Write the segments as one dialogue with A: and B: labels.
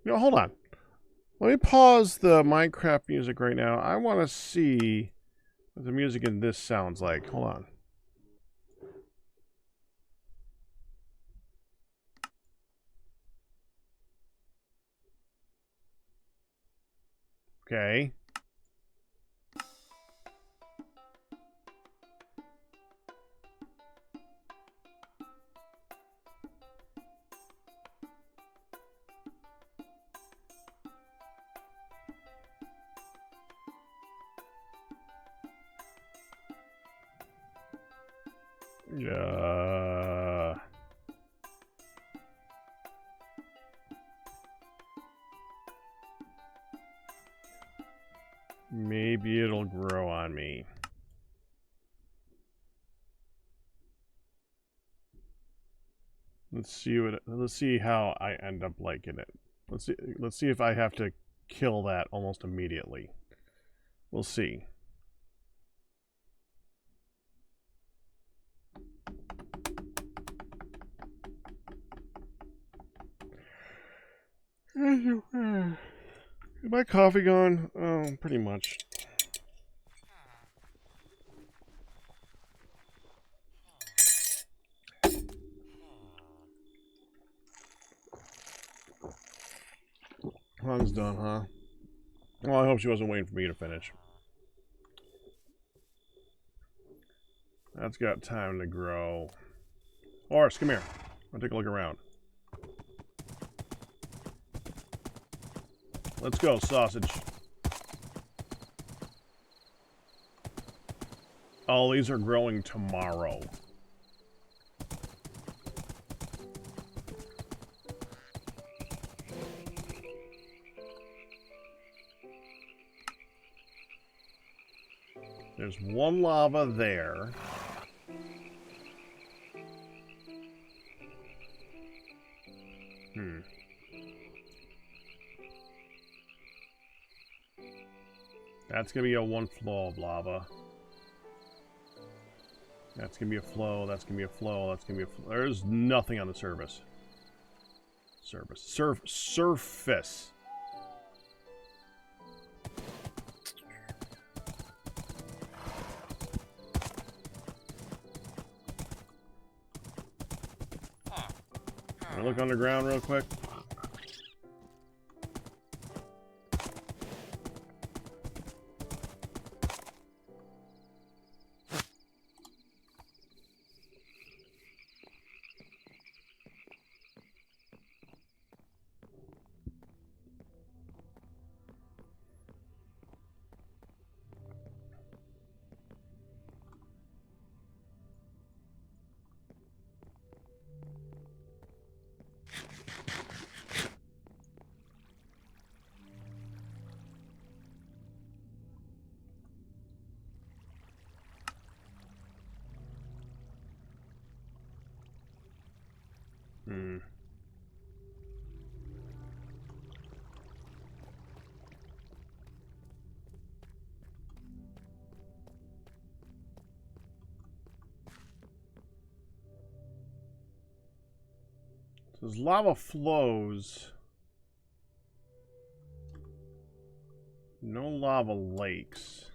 A: No, hold on. Let me pause the Minecraft music right now. I want to see what the music in this sounds like. Hold on. Okay. Yeah. Maybe it'll grow on me. Let's see how I end up liking it. Let's see if I have to kill that almost immediately. We'll see. Is my coffee gone? Oh, pretty much. Han's done, huh? Well, I hope she wasn't waiting for me to finish. That's got time to grow. Horse, come here. I'll take a look around. Let's go, sausage. Oh, these are growing tomorrow. There's one lava there. That's gonna be a one flow of lava. That's gonna be a flow, that's gonna be a flow, that's gonna be a flow. There's nothing on the surface. Surface. Can I look underground real quick? So as lava flows, no lava lakes.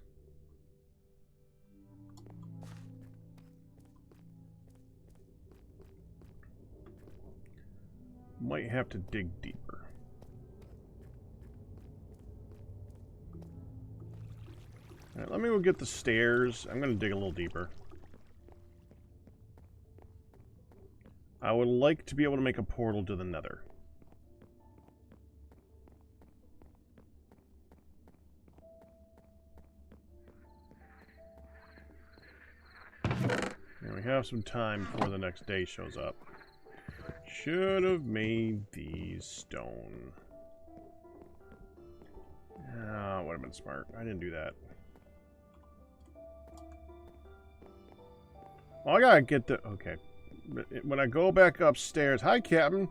A: Might have to dig deeper. All right, let me go get the stairs. I'm going to dig a little deeper. I would like to be able to make a portal to the Nether. And we have some time before the next day shows up. Should have made these stone. Ah, would have been smart. I didn't do that. Well, I gotta get the... Okay. When I go back upstairs... Hi, Captain.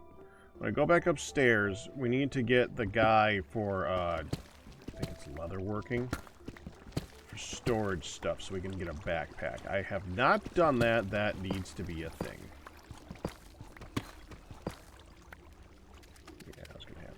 A: When I go back upstairs, we need to get the guy for, I think it's leatherworking. For storage stuff, so we can get a backpack. I have not done that. That needs to be a thing. Yeah, I was gonna have...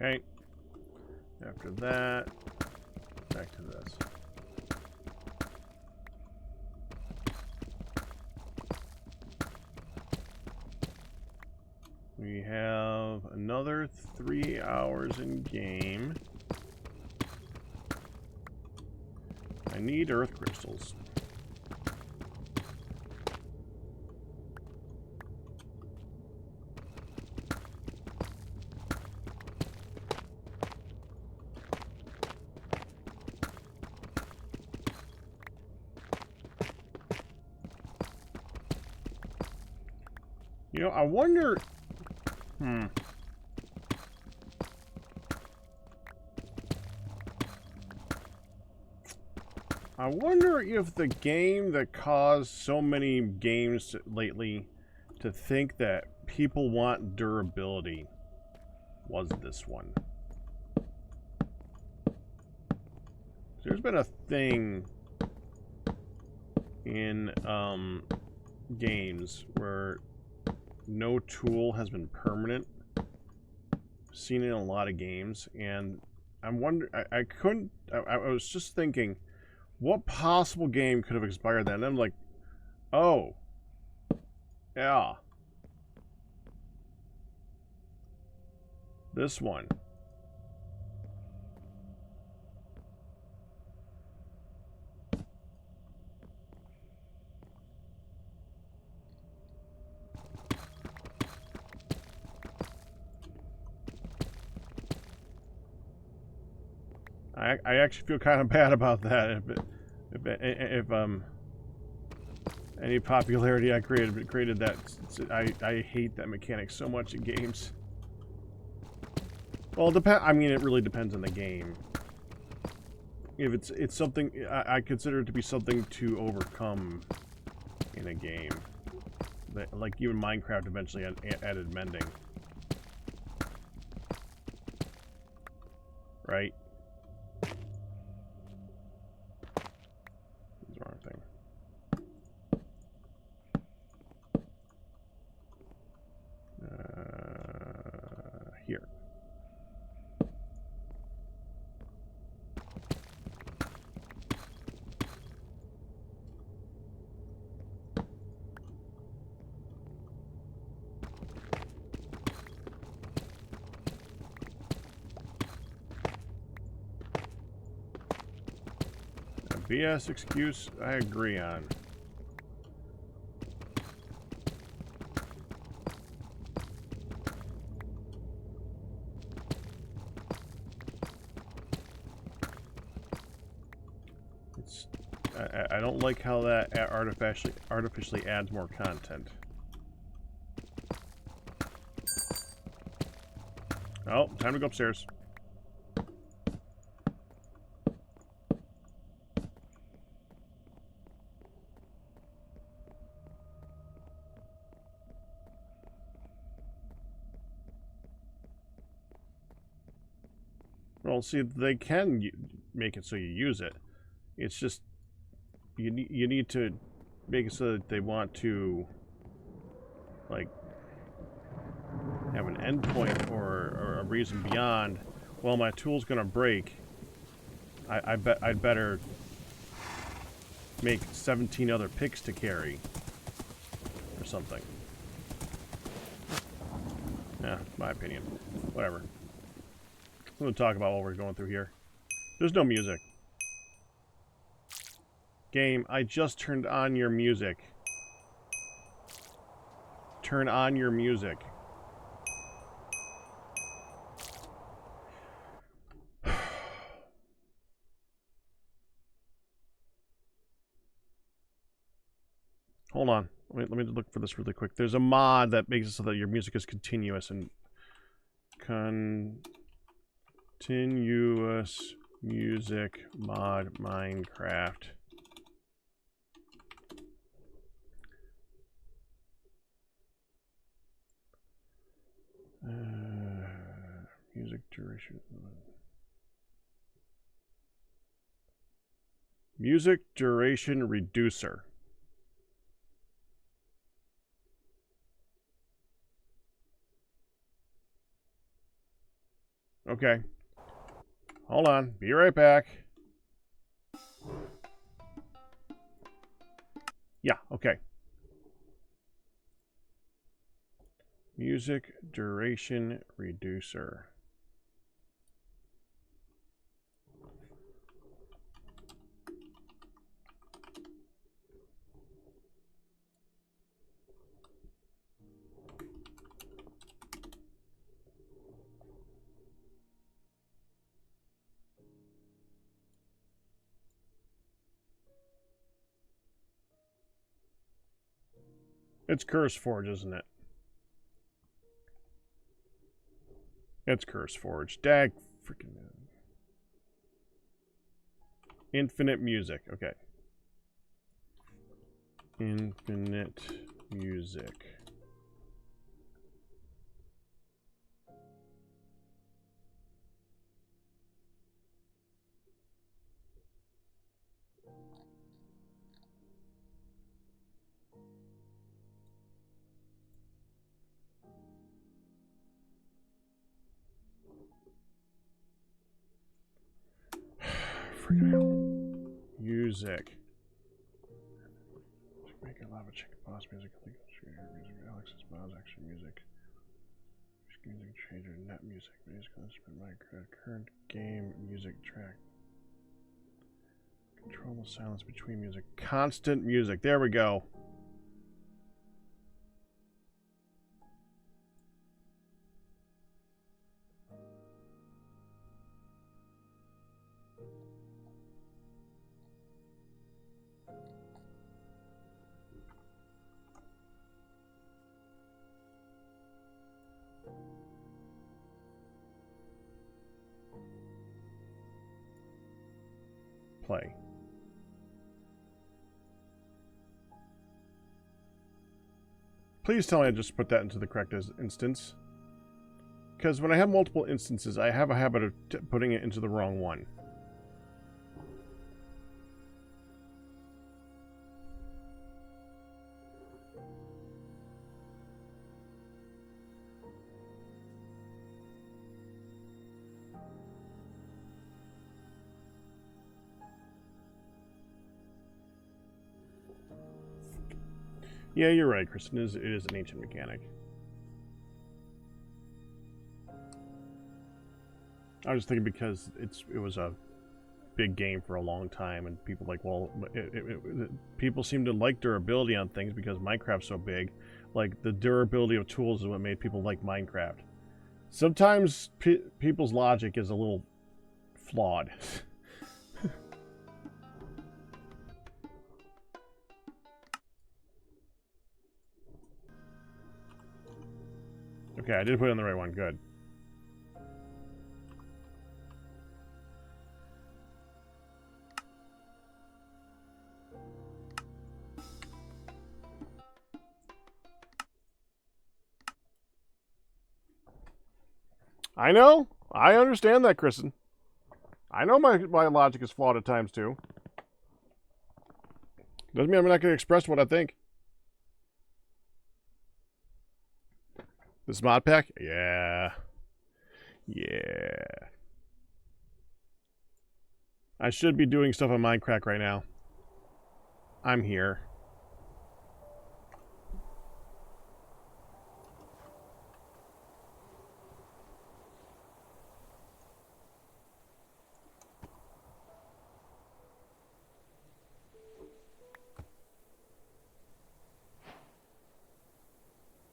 A: Okay. After that, back to this. We have another 3 hours in game. I need earth crystals. You know, I wonder... I wonder if the game that caused so many games lately to think that people want durability was this one. There's been a thing in games where no tool has been permanent. Seen it in a lot of games, and I'm wondering. I was just thinking, what possible game could have expired that? And I'm like, oh, yeah, this one. I actually feel kind of bad about that. If any popularity I created that, I hate that mechanic so much in games. Well, I mean, it really depends on the game. If it's something I consider it to be something to overcome in a game, like even Minecraft eventually added mending, right? That's the wrong thing. Here. BS excuse I agree on. I don't like how that artificially adds more content. Oh, time to go upstairs. Well, see, they can make it so you use it. It's just you need to make it so that they want to, like, have an endpoint or a reason beyond. Well, my tool's gonna break. I bet I'd better make 17 other picks to carry or something. Yeah, my opinion. Whatever. I'm gonna talk about what we're going through here. There's no music. Game, I just turned on your music. Turn on your music. Hold on. Let me look for this really quick. There's a mod that makes it so that your music is continuous and continuous music mod Minecraft. Music duration. Music duration reducer. Okay. Hold on. Be right back. Yeah, okay. Music duration reducer. It's CurseForge, isn't it? It's CurseForge. Dag freaking infinite music. Okay. Infinite music. Freaking hell. Music. Make a lava chicken boss music. Music. Alex's mouse action music. Music changer. Net music. Music. My current game music track. Control the silence between music. Constant music. There we go. Play. Please tell me I just put that into the correct instance. Because when I have multiple instances, I have a habit of putting it into the wrong one. Yeah, you're right, Kristen. It is an ancient mechanic. I was thinking because it was a big game for a long time, and people like, well, people seem to like durability on things because Minecraft's so big. Like, the durability of tools is what made people like Minecraft. Sometimes people's logic is a little flawed. Okay, I did put it on the right one. Good. I know. I understand that, Kristen. I know my logic is flawed at times, too. Doesn't mean I'm not going to express what I think. This mod pack? Yeah. Yeah. I should be doing stuff on Minecraft right now. I'm here.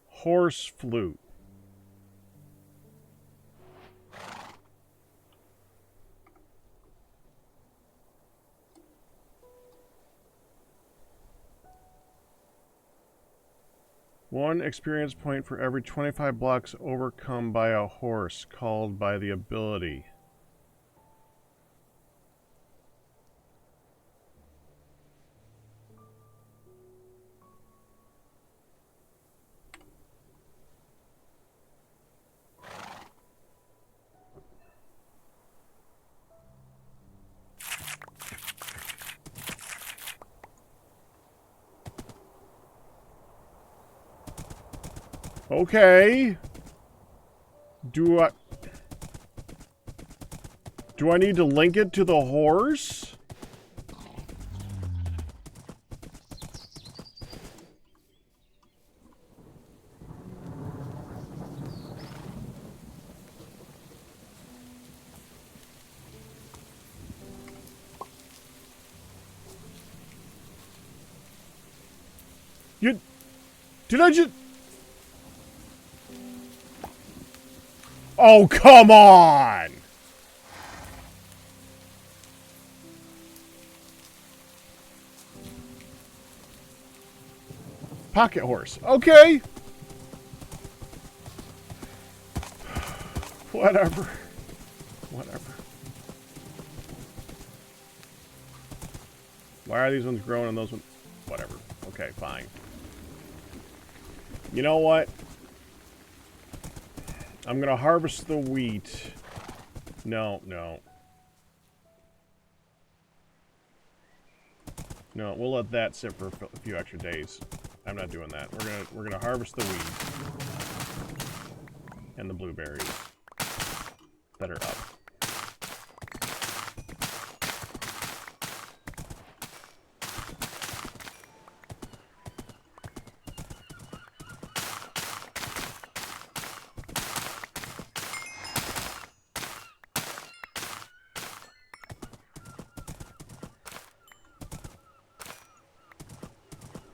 A: Horse flute. One experience point for every 25 blocks overcome by a horse, called by the ability. Okay. Do I... Do I need to link it to the horse? Did I just... Oh, come on! Pocket horse. Okay. Whatever. Whatever. Why are these ones growing and those ones... Whatever. Okay, fine. You know what? I'm gonna harvest the wheat. No, no. No, we'll let that sit for a few extra days. I'm not doing that. We're gonna harvest the wheat and the blueberries that are up.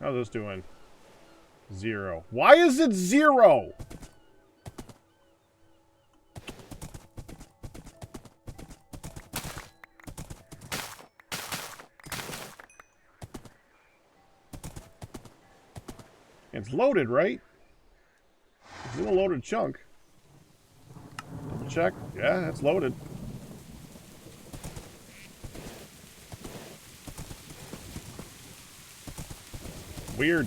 A: How's this doing? 0. Why is it 0? It's loaded, right? It's in a loaded chunk. Double check. Yeah, it's loaded. Weird.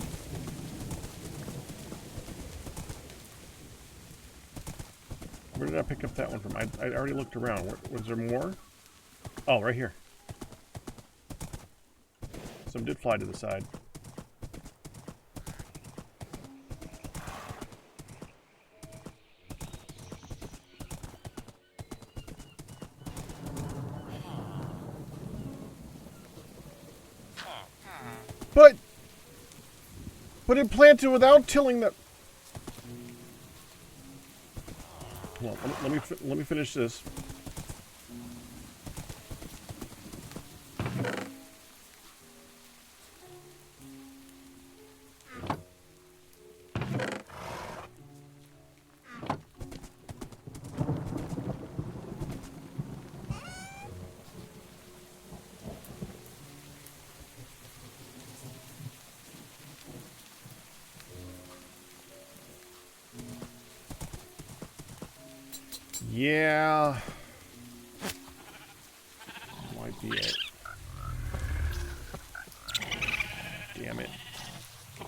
A: Where did I pick up that one from? I already looked around. Was there more? Oh, right here. Some did fly to the side. But it planted without tilling the... Well, let me finish this. Yeah. Might be it. Damn it.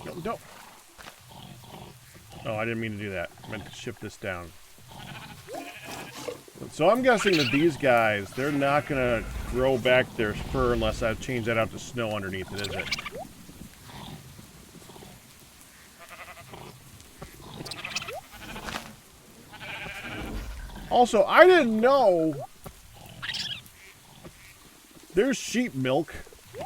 A: No, don't. Oh, I didn't mean to do that. I meant to shift this down. So I'm guessing that these guys, they're not going to grow back their fur unless I change that out to snow underneath it, is it? Also, I didn't know there's sheep milk. I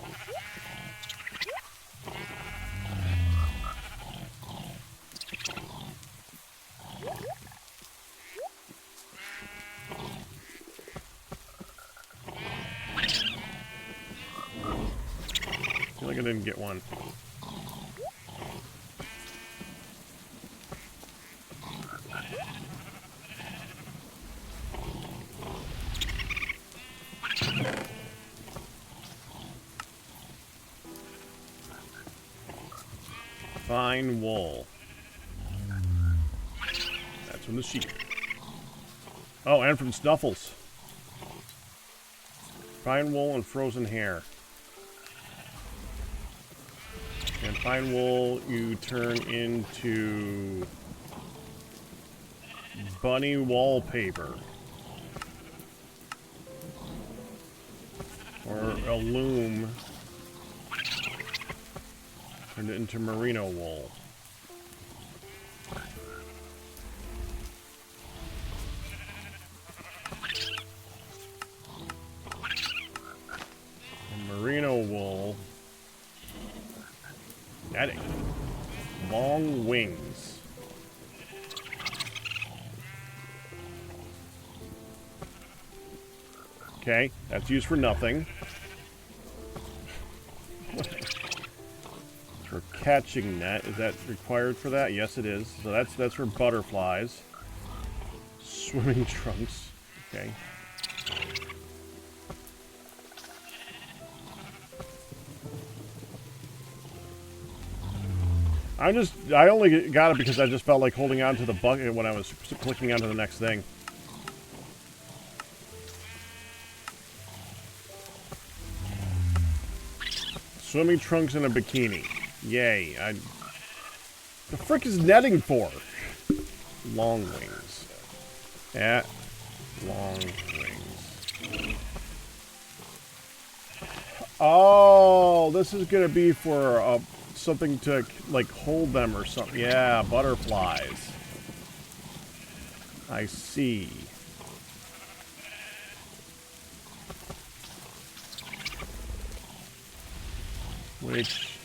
A: feel like I didn't get one. Fine wool. That's from the sheep. Oh, and from Snuffles. Fine wool and frozen hair. And fine wool you turn into bunny wallpaper. Or a loom. Turn it into merino wool. long wings. Okay, that's used for nothing. For catching net, is that required for that? Yes, it is. So that's for butterflies. Swimming trunks. Okay. I only got it because I just felt like holding on to the bucket when I was clicking onto the next thing. Swimming trunks and a bikini. Yay. The frick is netting for? Long wings. Yeah. Long wings. Oh, this is gonna be for something to, like, hold them or something. Yeah, butterflies. I see. Which...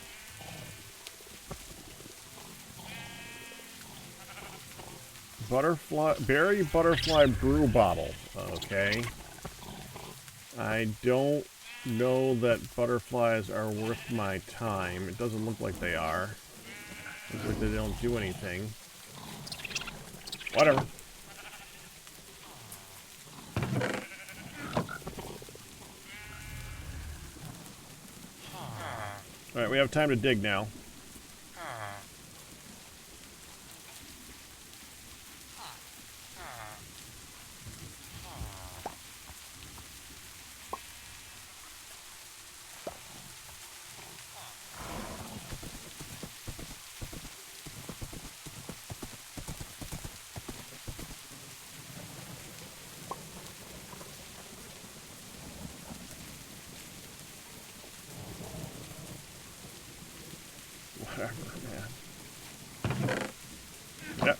A: berry butterfly brew bottle. Okay. I don't know that butterflies are worth my time. It doesn't look like they are. Looks like they don't do anything. Whatever. Alright, we have time to dig now. Whatever, man. Yep.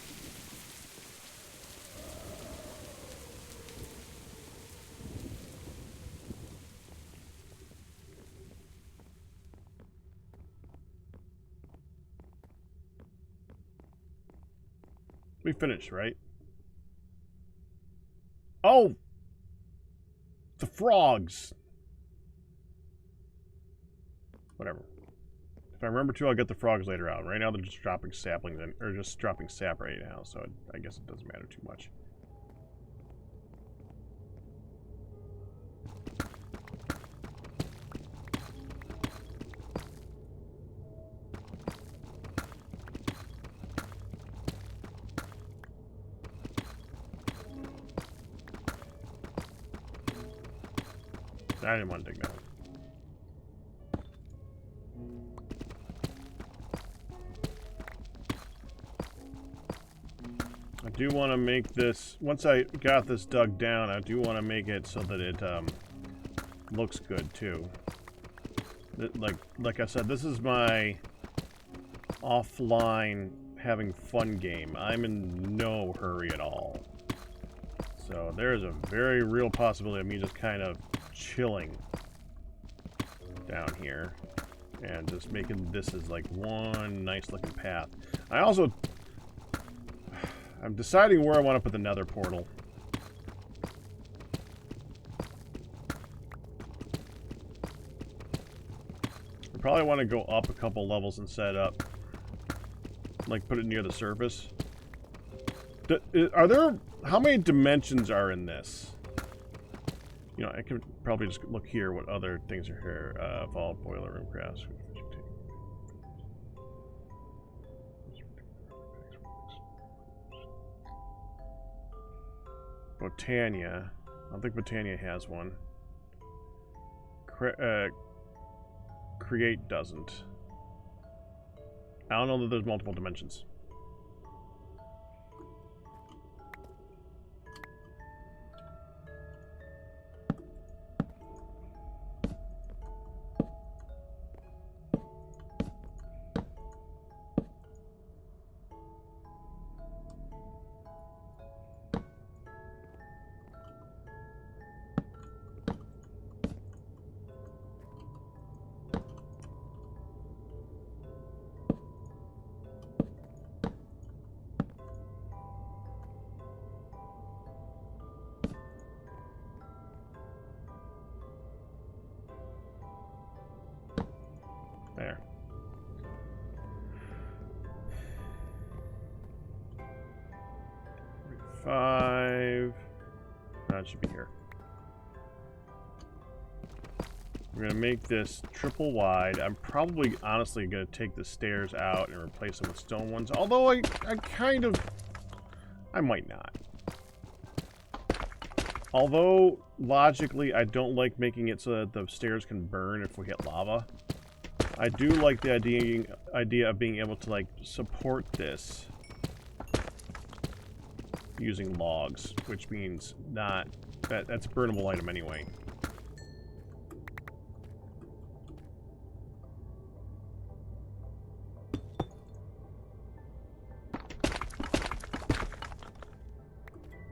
A: We finished, right? Oh! The frogs! Whatever. If I remember to, I'll get the frogs later on. Right now, they're just dropping saplings, or just dropping sap right now, so I guess it doesn't matter too much. I didn't want to dig that one. I do want to make this, once I got this dug down, I do want to make it so that it looks good too. Like I said, this is my offline having fun game. I'm in no hurry at all. So there is a very real possibility of me just kind of chilling down here and just making this as like one nice looking path. I'm deciding where I want to put the nether portal. I probably want to go up a couple levels and set up, like put it near the surface. How many dimensions are in this? You know, I can probably just look here what other things are here. Vault, boiler room, crafts. Botania. I don't think Botania has one. Create doesn't. I don't know that there's multiple dimensions. There. Five. That should be here. We're going to make this triple wide. I'm probably, honestly, going to take the stairs out and replace them with stone ones. Although I kind of... I might not. Although, logically, I don't like making it so that the stairs can burn if we hit lava. I do like the idea of being able to, like, support this using logs, which means not... That's a burnable item anyway.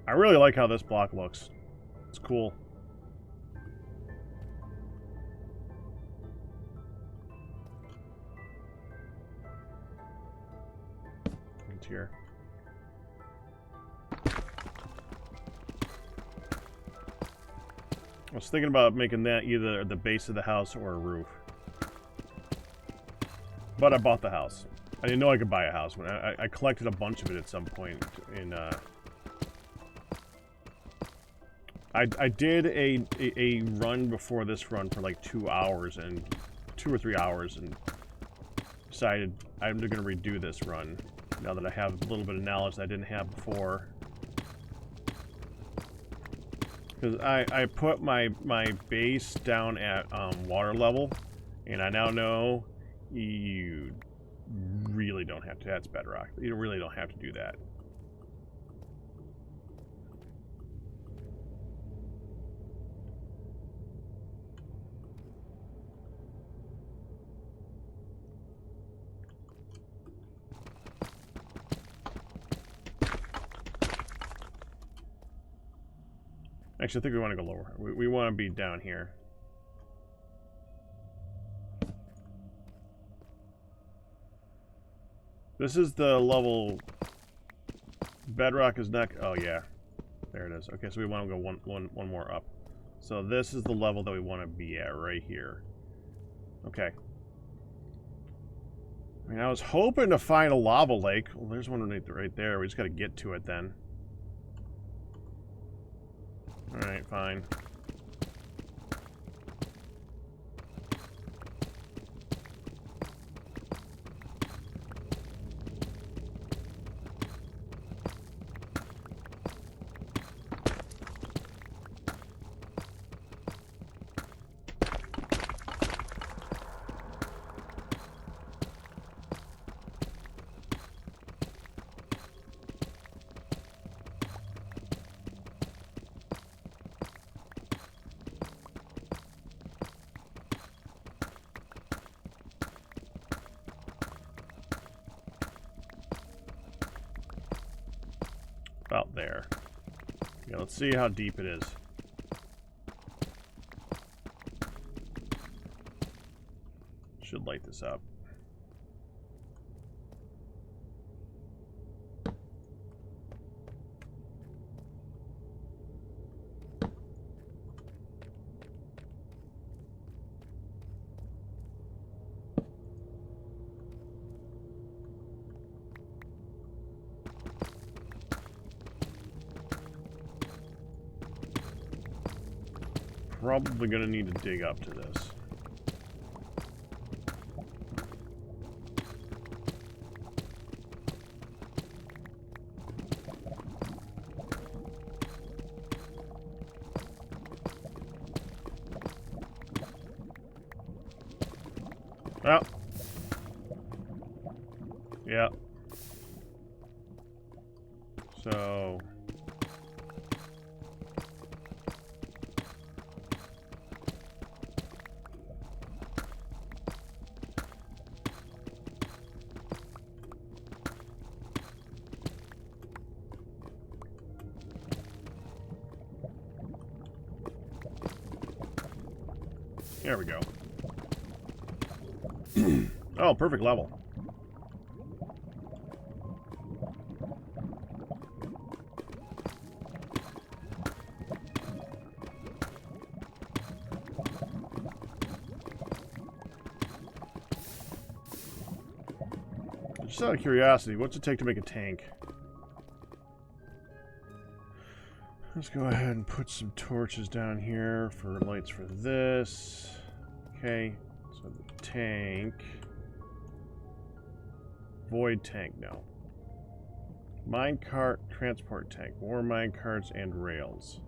A: I really like how this block looks. It's cool. It's here. I was thinking about making that either the base of the house or a roof. But I bought the house. I didn't know I could buy a house. When I collected a bunch of it at some point in... I did a run before this run for like 2 hours and 2 or 3 hours and decided I'm going to redo this run now that I have a little bit of knowledge that I didn't have before. Because I put my base down at water level, and I now know you really don't have to. That's bedrock. You really don't have to do that. Actually, I think we want to go lower. We want to be down here. This is the level... Bedrock is not... Oh, yeah. There it is. Okay, so we want to go one more up. So this is the level that we want to be at right here. Okay. I mean, I was hoping to find a lava lake. Well, there's one right there. We just got to get to it then. Alright, fine. About there. Yeah, let's see how deep it is. Should light this up. Probably gonna need to dig up to this. Oh. Yeah. So... There we go. Oh, perfect level. Just out of curiosity, what's it take to make a tank? Let's go ahead and put some torches down here for lights for this. Okay, so the tank. Void tank, no. Minecart, transport tank. More minecarts and rails.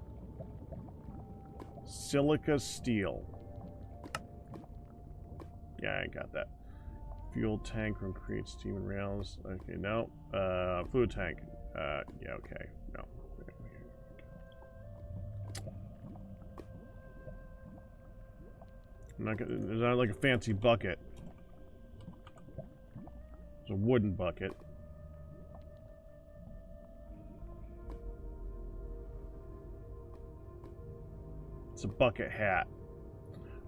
A: Silica steel. Yeah, I got that. Fuel tank from create steam and rails. Okay, no. Fluid tank. Yeah, okay. No. I'm not gonna, there's not like a fancy bucket. It's a wooden bucket. It's a bucket hat.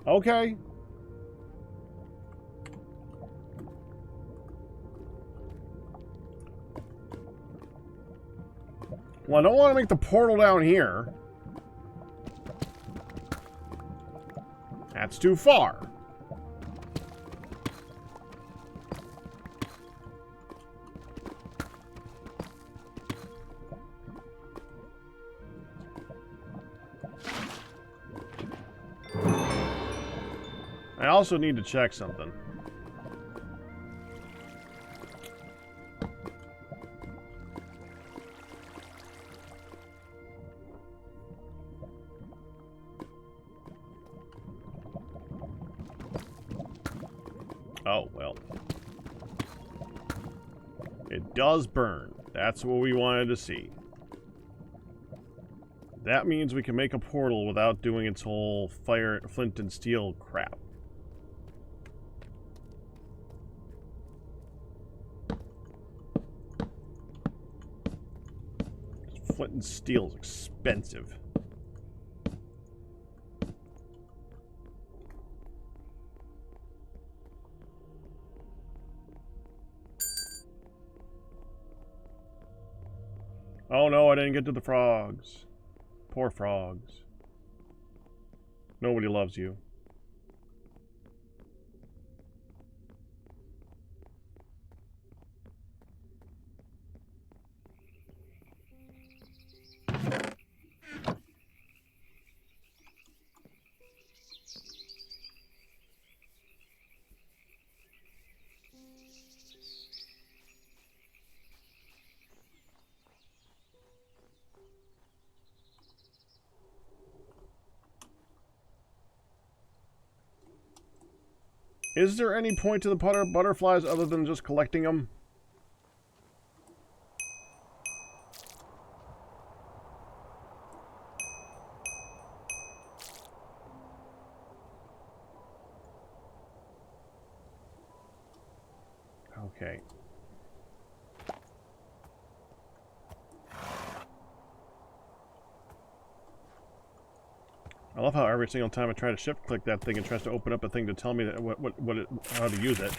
A: Okay. Well, I don't want to make the portal down here. That's too far. I also need to check something. Oh, well. It does burn. That's what we wanted to see. That means we can make a portal without doing its whole fire, flint and steel crap. Flint and steel is expensive. Oh no, I didn't get to the frogs. Poor frogs. Nobody loves you. Is there any point to the butterflies other than just collecting them? Okay. I love how every single time I try to shift click that thing, it tries to open up a thing to tell me that how to use it.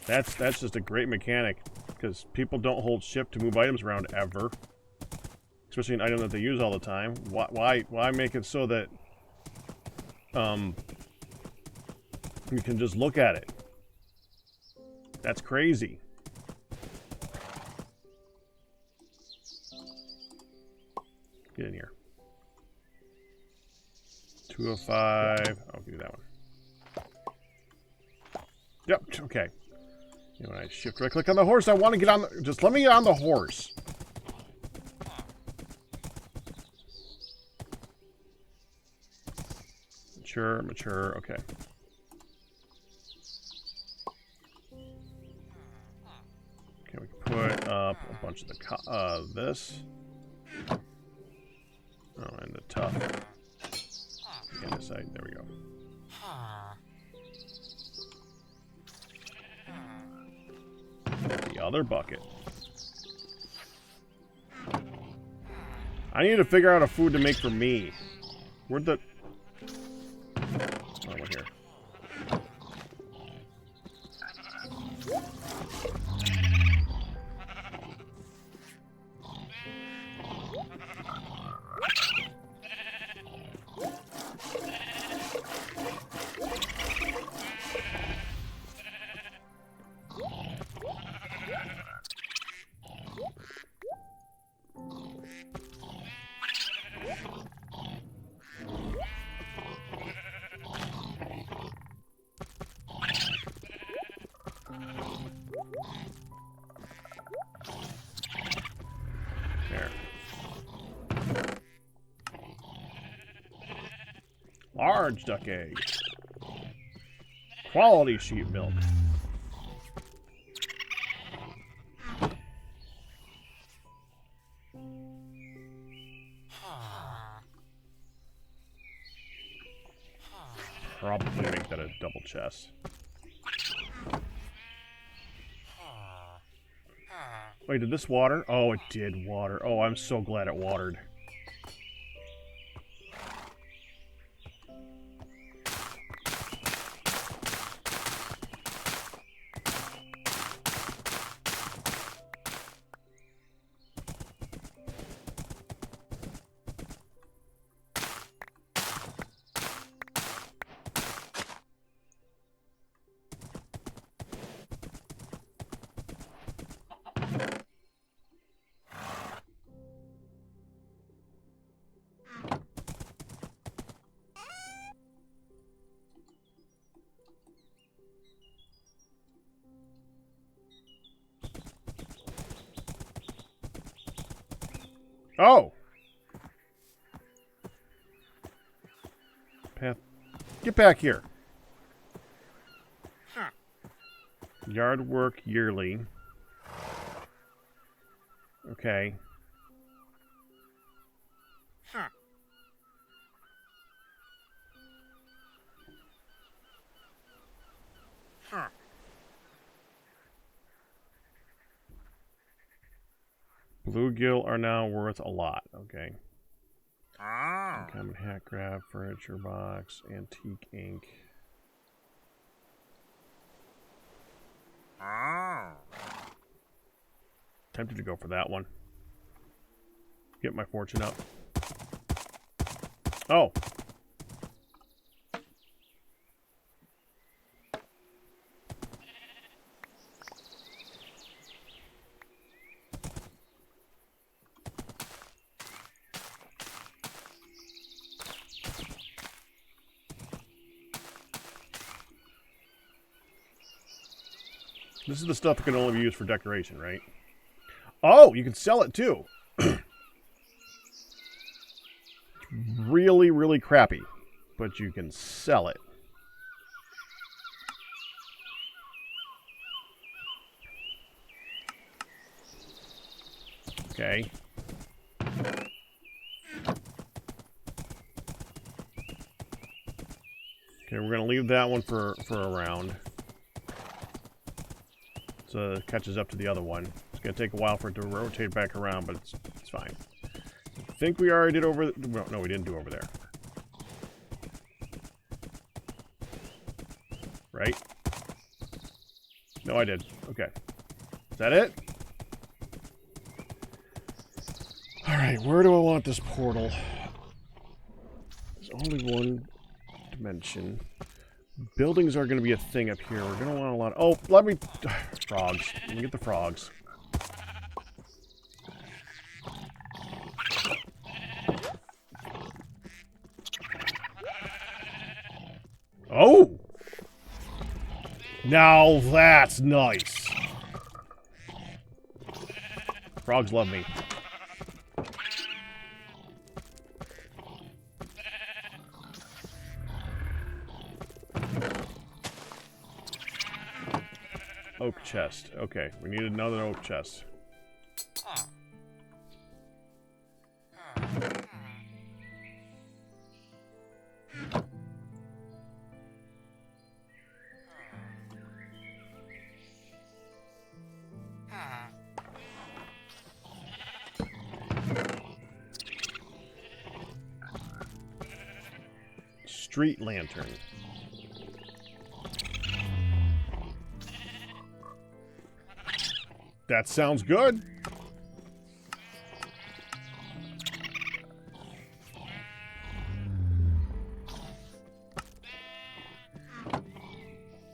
A: That's just a great mechanic, because people don't hold shift to move items around ever, especially an item that they use all the time. Why make it so that you can just look at it? That's crazy. Get in here. 205. I'll do that one. Yep, okay. You know, when I shift right click on the horse, I want to get on the, just let me get on the horse. Mature, okay. Okay, we can put up a bunch of the this. Oh, and the tough. On this side, there we go. The other bucket. I need to figure out a food to make for me. Where'd the... Oh, we're here. Large duck egg. Quality sheep milk. Probably make that a double chest. Wait, did this water? Oh, it did water. Oh, I'm so glad it watered. Oh! Path. Get back here. Yard work yearly. Okay. Bluegill are now worth a lot. Okay. Uncommon hat grab, furniture box, antique ink. Tempted to go for that one. Get my fortune up. Oh. This is the stuff that can only be used for decoration, right? Oh, you can sell it too. Really, really crappy. But you can sell it. Okay. Okay, we're going to leave that one for a round. So it catches up to the other one. It's going to take a while for it to rotate back around, but it's fine. I think we already did over... Well, no, we didn't do over there. Right? No, I did. Okay. Is that it? Alright, where do I want this portal? There's only one dimension. Buildings are going to be a thing up here. We're going to want a lot of... Oh, let me... Frogs. Let me get the frogs. Oh! Now that's nice. Frogs love me. Oak chest. Okay, we need another oak chest. Street lantern. That sounds good.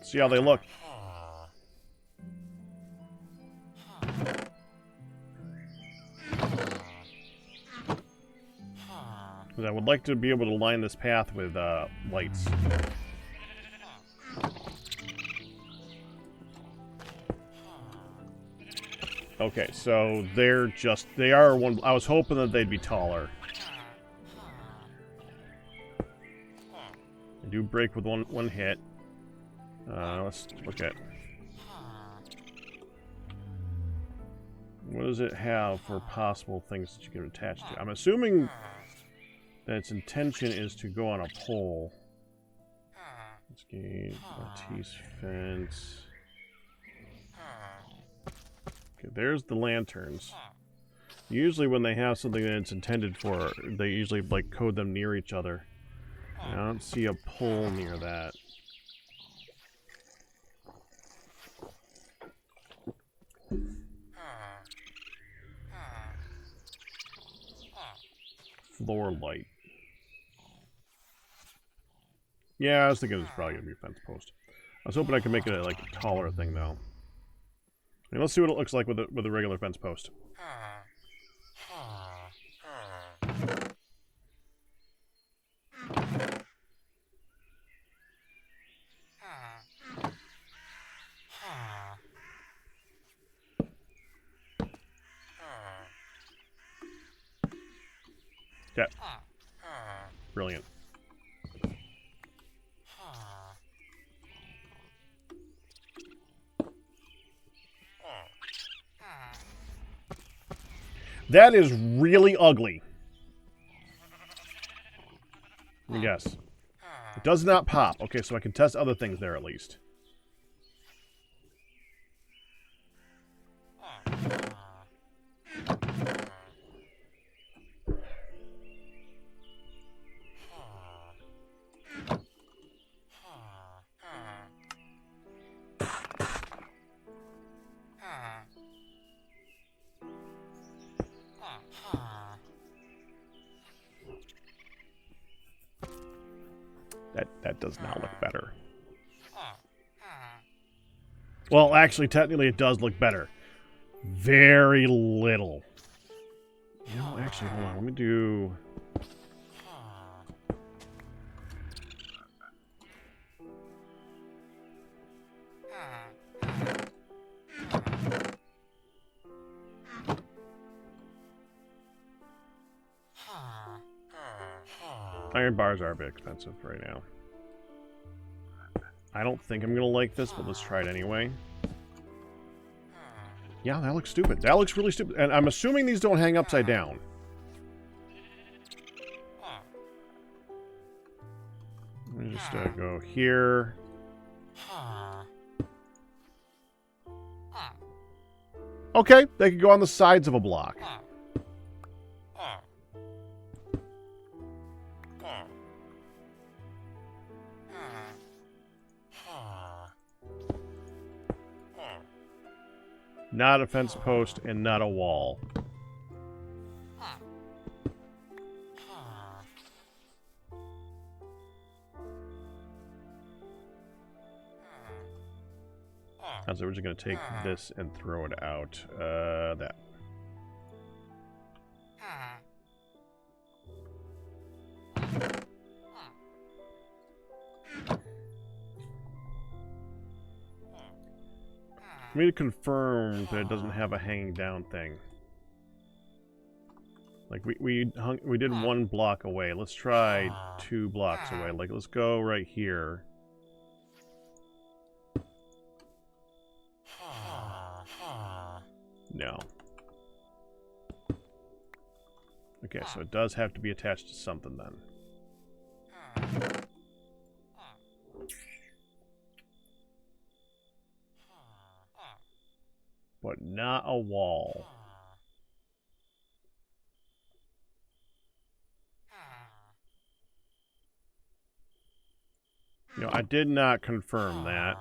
A: See how they look. Because I would like to be able to line this path with lights. Okay, so they are one. I was hoping that they'd be taller. do break with one hit. Let's look at... What does it have for possible things that you can attach to? I'm assuming that its intention is to go on a pole. Let's get Matisse fence. Okay, there's the lanterns. Usually when they have something that it's intended for, they usually like code them near each other. And I don't see a pole near that. Floor light. Yeah, I was thinking it was probably gonna be a fence post. I was hoping I could make it a like a taller thing though. I mean, let's see what it looks like with a regular fence post. Yeah. Brilliant. That is really ugly. Yes. It does not pop. Okay, so I can test other things there at least. That does not look better. Well, actually, technically it does look better. Very little. You know, actually, hold on. Let me do... Iron bars are a bit expensive right now. I don't think I'm going to like this, but let's try it anyway. Yeah, that looks stupid. That looks really stupid. And I'm assuming these don't hang upside down. Let me just go here. Okay, they can go on the sides of a block. Not a fence post and not a wall. So we're just going to take this and throw it out. That. I need to confirm that it doesn't have a hanging down thing. Like we did 1 block away. Let's try 2 blocks away. Like let's go right here. No. Okay, so it does have to be attached to something then. But not a wall. You know, I did not confirm that.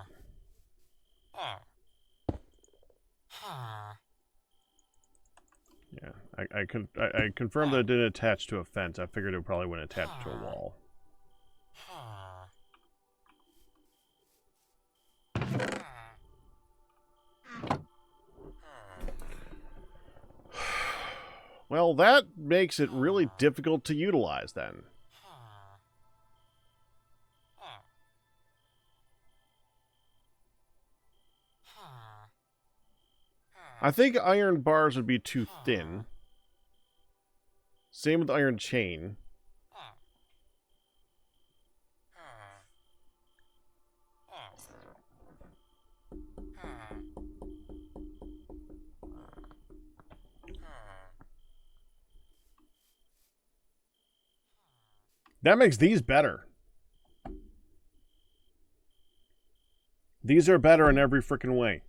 A: Yeah, I confirmed that it didn't attach to a fence. I figured it probably wouldn't attach to a wall. Well, that makes it really difficult to utilize then. I think iron bars would be too thin. Same with iron chain. That makes these better. These are better in every freaking way.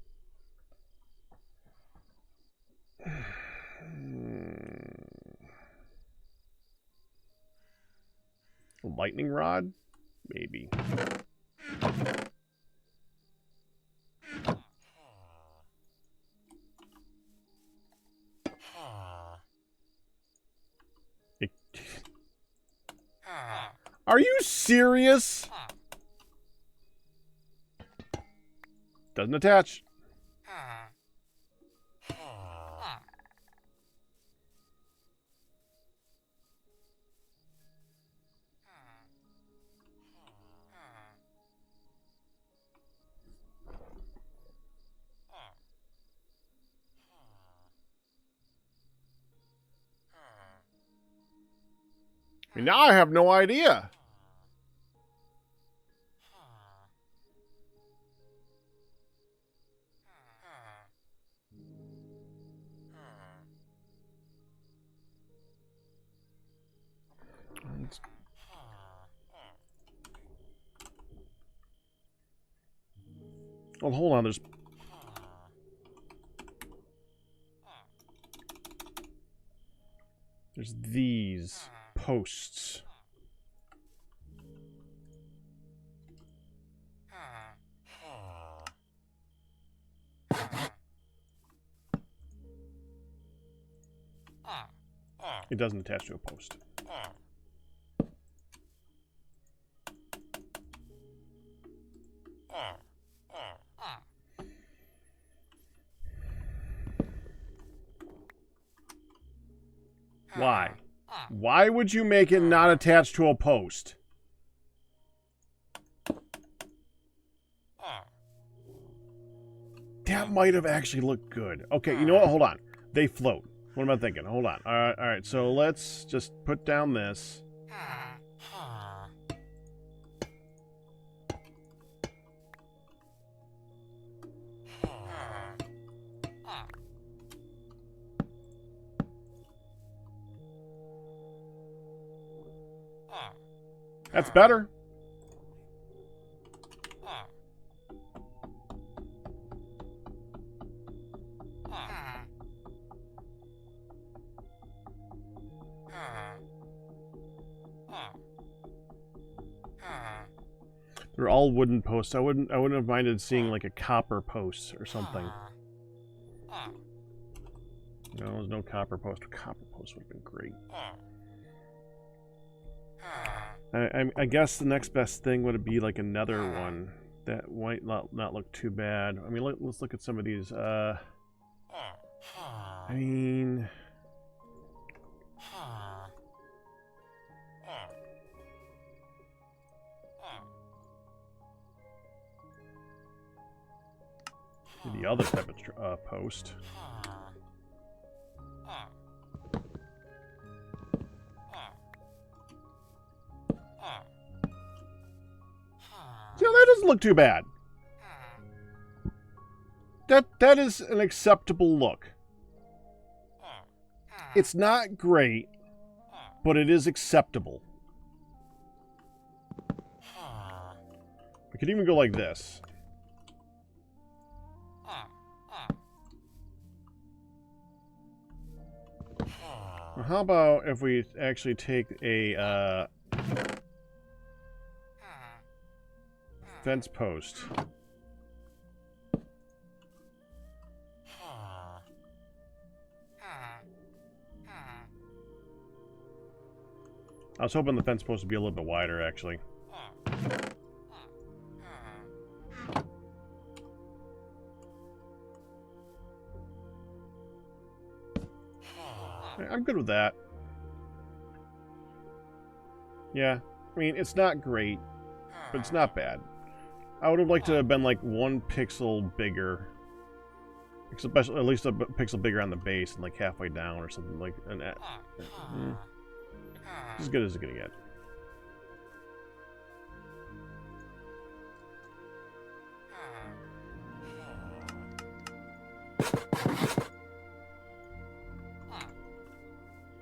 A: Lightning rod? Maybe. Are you serious? Doesn't attach. I mean, now I have no idea. Oh, hold on. There's these posts. It doesn't attach to a post. Why? Why would you make it not attached to a post? That might have actually looked good. Okay, you know what? Hold on. They float. What am I thinking? Hold on. All right. So let's just put down this. That's better. They're all wooden posts. I wouldn't have minded seeing like a copper post or something. No, there's no copper post. Copper post would have been great. I guess the next best thing would be like another one that might not look too bad. I mean, let's look at some of these. I mean, the other type of post. Yeah, that doesn't look too bad. That is an acceptable look. It's not great, but it is acceptable. We could even go like this. Well, how about if we actually take a fence post? I was hoping the fence post would be a little bit wider, actually. I'm good with that. Yeah, I mean, it's not great, but it's not bad. I would have liked to have been like 1 pixel bigger. Especially, at least a pixel bigger on the base and like halfway down or something like that. As good as it's gonna get.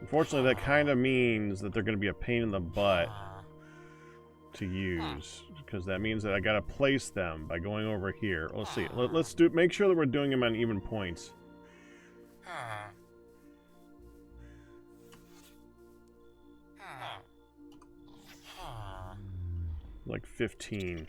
A: Unfortunately, that kind of means that they're going to be a pain in the butt to use, because that means that I gotta place them by going over here. Let's see. Let's do. Make sure that we're doing them on even points. Like 15.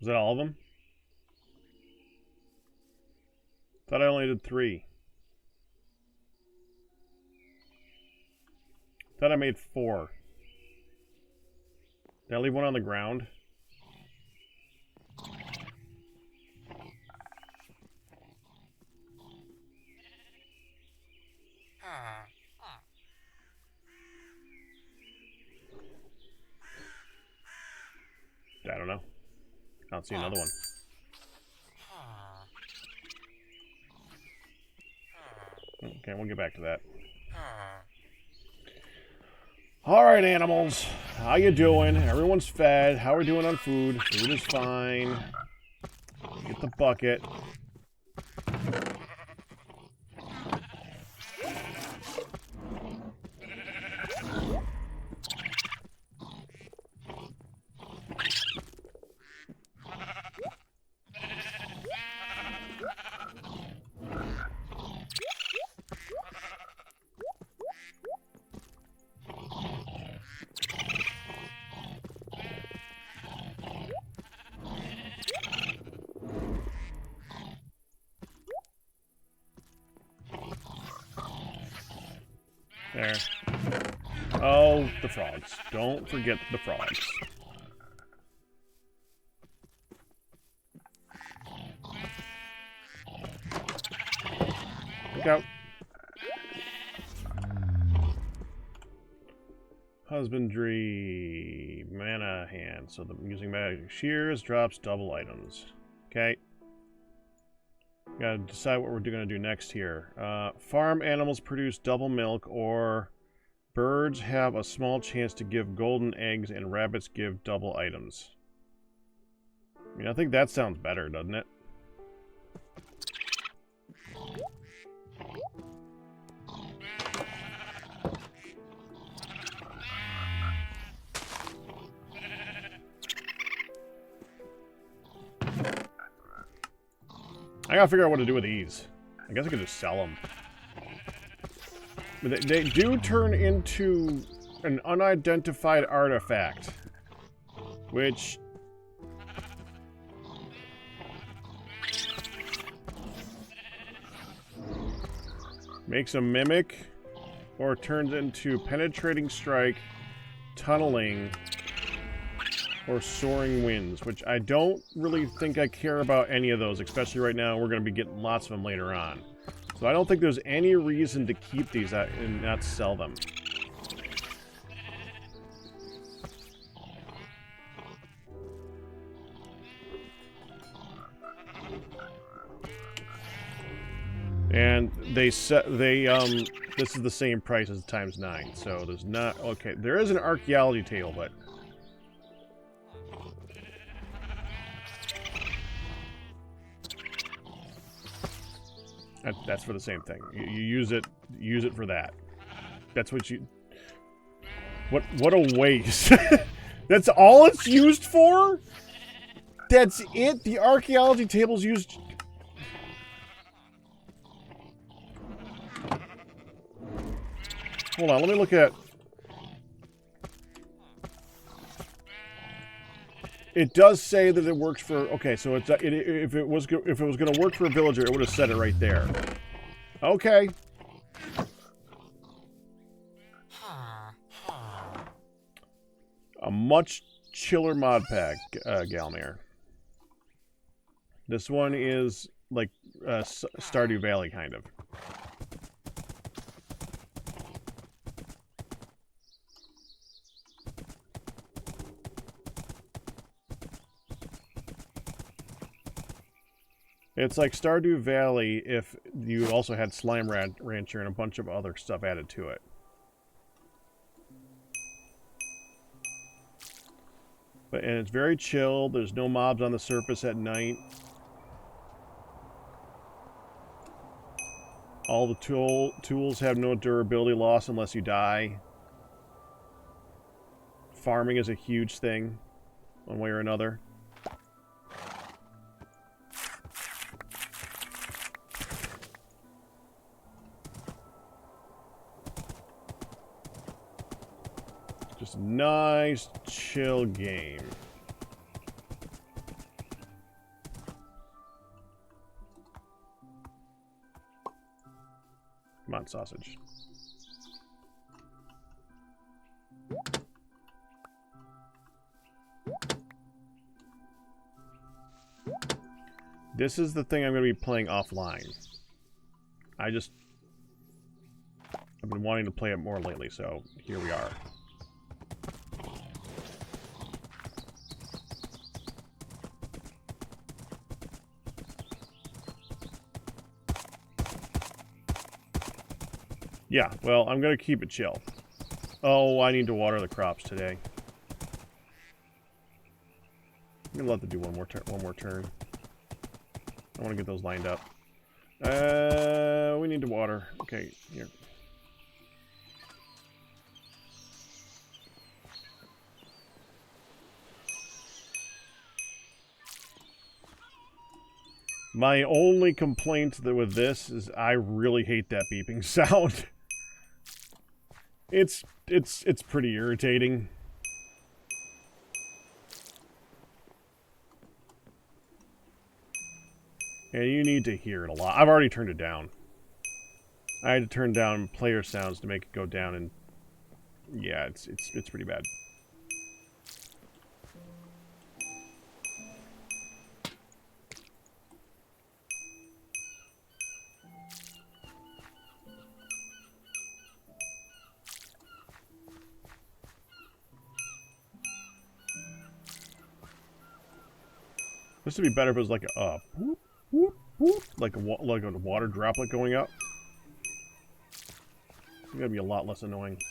A: Is that all of them? Thought I only did 3. Thought I made 4. Did I leave one on the ground? I don't know. I don't see another one. Okay, we'll get back to that. Alright, animals. How you doing? Everyone's fed. How are we doing on food? Food is fine. Get the bucket. There. Oh, the frogs. Don't forget the frogs. Look out. Husbandry. Mana hand. So the using magic shears drops double items. Okay. Gotta decide what we're gonna do next here. Farm animals produce double milk, or birds have a small chance to give golden eggs, and rabbits give double items. I mean, I think that sounds better, doesn't it? I gotta figure out what to do with these. I guess I could just sell them. But they do turn into an unidentified artifact, which makes a mimic, or turns into penetrating strike, tunneling, or soaring winds, which I don't really think I care about any of those, especially right now. We're going to be getting lots of them later on. So I don't think there's any reason to keep these and not sell them. And this is the same price as ×9, so there's not, okay, there is an archaeology table, but that's for the same thing. You use it for that. That's what you... What a waste. That's all it's used for? That's it? The archaeology table's used... Hold on, let me look at... It does say that it works for... Okay, so it's, if it was going to work for a villager, it would have said it right there. Okay. much chiller mod pack, Galmir. This one is like Stardew Valley, kind of. It's like Stardew Valley if you also had Slime Rancher and a bunch of other stuff added to it. And it's very chill. There's no mobs on the surface at night. All the tools have no durability loss unless you die. Farming is a huge thing, one way or another. Just a nice, chill game. Come on, sausage. This is the thing I'm going to be playing offline. I've been wanting to play it more lately, so here we are. Yeah, well, I'm going to keep it chill. Oh, I need to water the crops today. I'm going to let them do one more turn. I want to get those lined up. We need to water. Okay, here. My only complaint with this is I really hate that beeping sound. It's pretty irritating. And you need to hear it a lot. I've already turned it down. I had to turn down player sounds to make it go down, and yeah, it's pretty bad. This would be better if it was like a whoop, whoop, whoop, like a water droplet going up. It's gonna be a lot less annoying.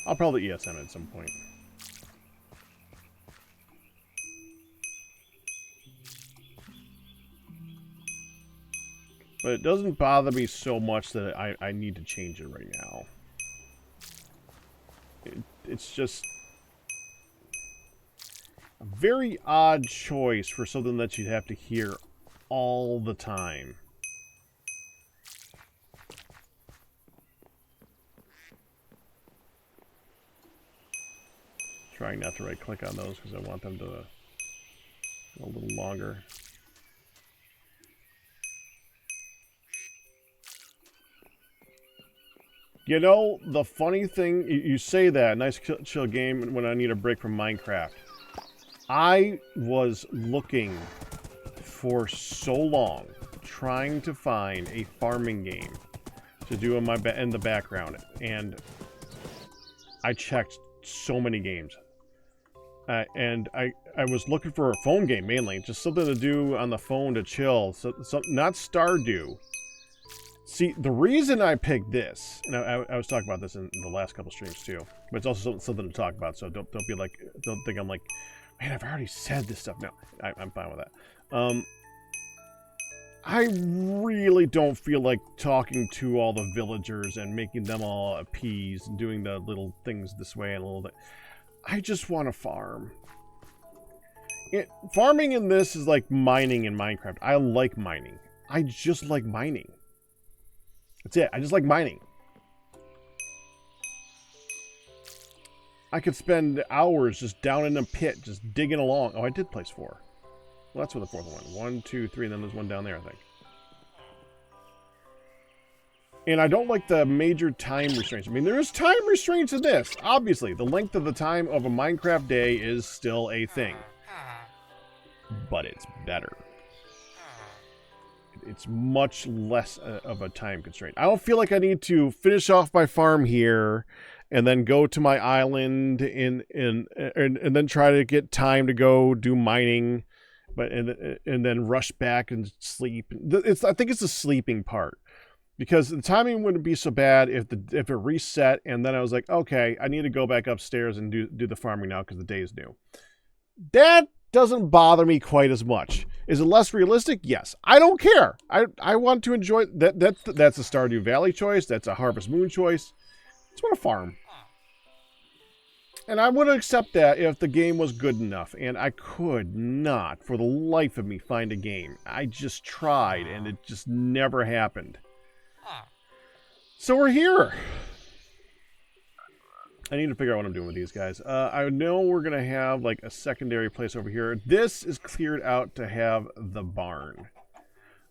A: I'll probably ESM at some point. But it doesn't bother me so much that I need to change it right now. It's just a very odd choice for something that you'd have to hear all the time. Trying not to right-click on those because I want them to go a little longer. You know, the funny thing, you say that, nice chill game when I need a break from Minecraft. I was looking for so long, trying to find a farming game to do in the background, and I checked so many games. And I was looking for a phone game, mainly. Just something to do on the phone to chill. So not Stardew. See, the reason I picked this, and I was talking about this in the last couple streams too, but it's also something to talk about, so don't be like, don't think I'm like, man, I've already said this stuff. No, I'm fine with that. I really don't feel like talking to all the villagers and making them all appeased and doing the little things this way and a little bit. I just want to farm. Farming in this is like mining in Minecraft. I like mining. I just like mining. That's it. I just like mining. I could spend hours just down in a pit, just digging along. Oh, I did place 4. Well, that's where the 4th one. 1, 2, 3, and then there's one down there, I think. And I don't like the major time restraints. I mean, there is time restraints in this. Obviously, the length of the time of a Minecraft day is still a thing. But it's better. It's much less of a time constraint. I don't feel like I need to finish off my farm here and then go to my island and then try to get time to go do mining, and then rush back and sleep. I think it's the sleeping part, because the timing wouldn't be so bad if it reset and then I was like, okay, I need to go back upstairs and do the farming now because the day is new. That doesn't bother me quite as much. Is it less realistic? Yes. I don't care. I want to enjoy that. That's a Stardew Valley choice. That's a Harvest Moon choice. I just want to farm. And I would accept that if the game was good enough. And I could not, for the life of me, find a game. I just tried, and it just never happened. So we're here. I need to figure out what I'm doing with these guys. I know we're going to have like a secondary place over here. This is cleared out to have the barn.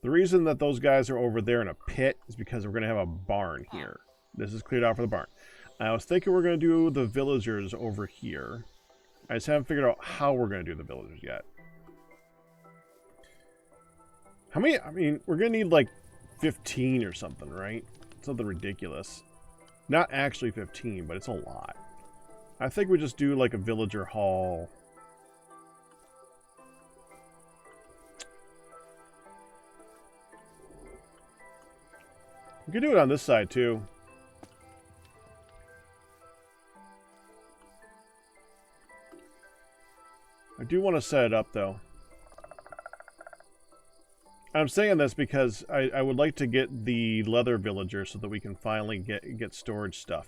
A: The reason that those guys are over there in a pit is because we're going to have a barn here. This is cleared out for the barn. I was thinking we're going to do the villagers over here. I just haven't figured out how we're going to do the villagers yet. How many? I mean, we're going to need like 15 or something, right? Something ridiculous. Not actually 15, but it's a lot. I think we just do like a villager hall. We could do it on this side too. I do want to set it up though. I'm saying this because I would like to get the leather villager so that we can finally get storage stuff.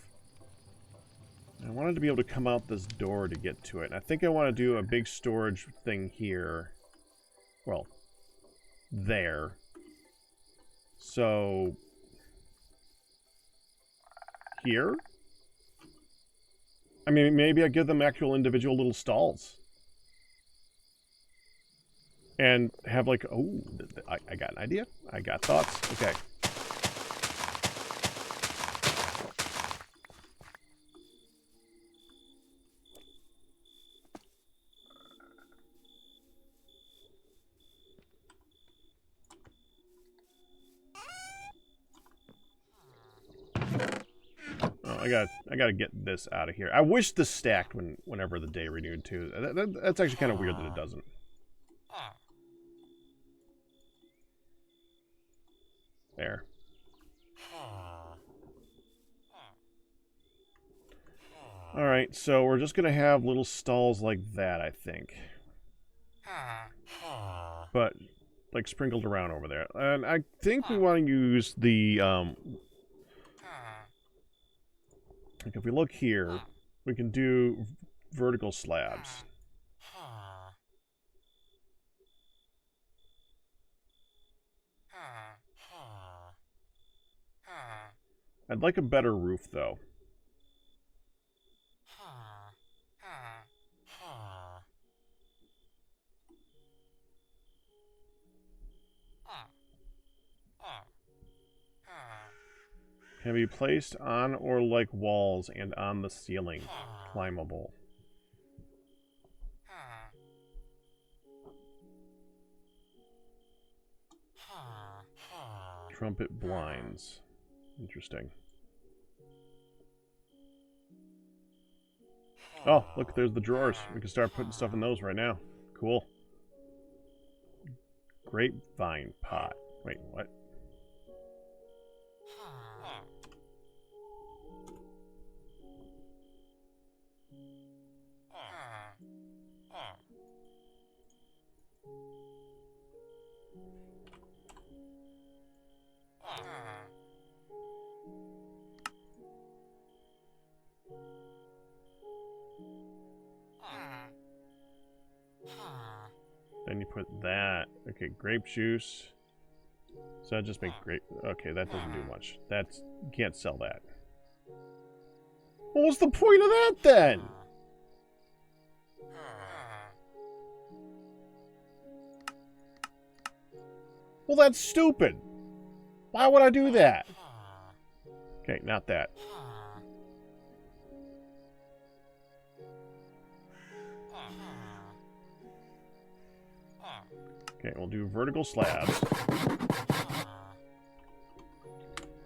A: I wanted to be able to come out this door to get to it. And I think I want to do a big storage thing here. Well, there. So, here? I mean, maybe I give them actual individual little stalls. And have like, oh, I got an idea. I got thoughts. Okay. Oh, I gotta get this out of here. I wish this stacked whenever the day renewed too. That's actually kind of weird that it doesn't. There. Alright, so we're just going to have little stalls like that, I think. But, like, sprinkled around over there. And I think we want to use the, like, if we look here, we can do vertical slabs. I'd like a better roof, though. Can be placed on or like walls and on the ceiling. Climbable. Trumpet blinds. Interesting. Oh, look, there's the drawers. We can start putting stuff in those right now. Cool. Grapevine pot. Wait, what? Then you put that. Okay, grape juice. So that just makes grape. Okay, that doesn't do much. That's, you can't sell that. Well, what's the point of that then? Well, that's stupid. Why would I do that? Okay, not that. Okay, we'll do vertical slabs.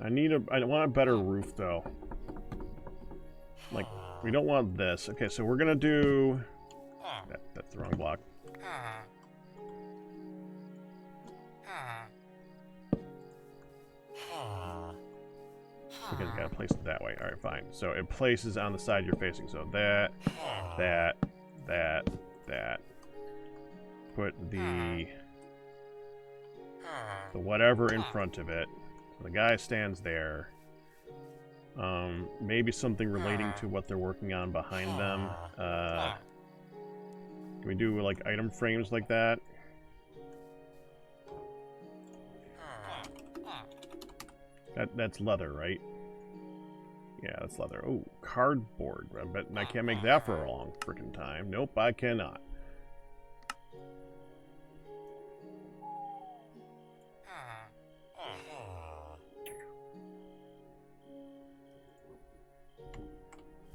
A: I want a better roof, though. Like, we don't want this. Okay, so we're gonna do... That's the wrong block. Because you gotta place it that way. Alright, fine. So it places on the side you're facing. So that. Put the whatever in front of it. So the guy stands there. Maybe something relating to what they're working on behind them. Can we do like item frames like that? That's leather, right? Yeah, that's leather. Oh, cardboard. I bet I can't make that for a long freaking time. Nope, I cannot.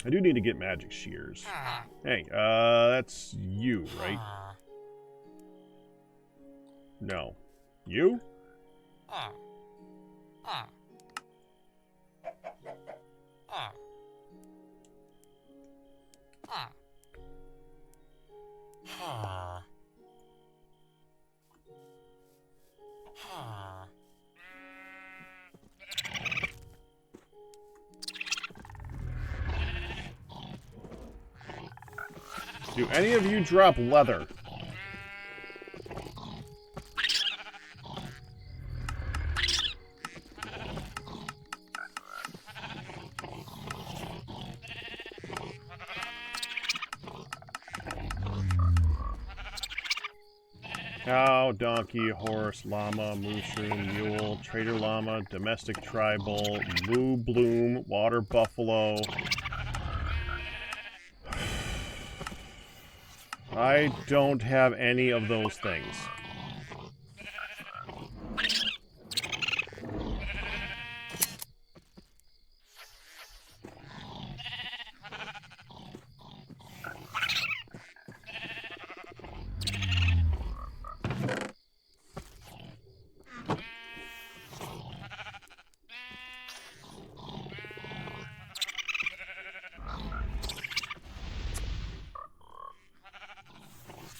A: I do need to get magic shears. Hey, that's you, right? No. You? Do any of you drop leather? Cow, donkey, horse, llama, mushroom, mule, trader llama, domestic tribal, moo bloom, water buffalo. I don't have any of those things.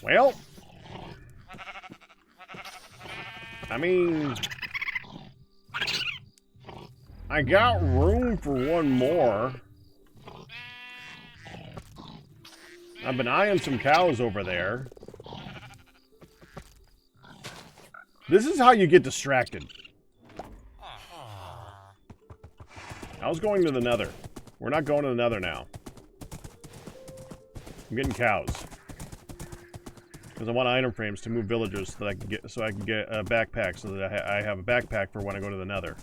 A: Well, I mean, I got room for one more. I've been eyeing some cows over there. This is how you get distracted. I was going to the Nether. We're not going to the Nether now. I'm getting cows. Because I want item frames to move villagers so that I can get a backpack so that I have a backpack for when I go to the Nether.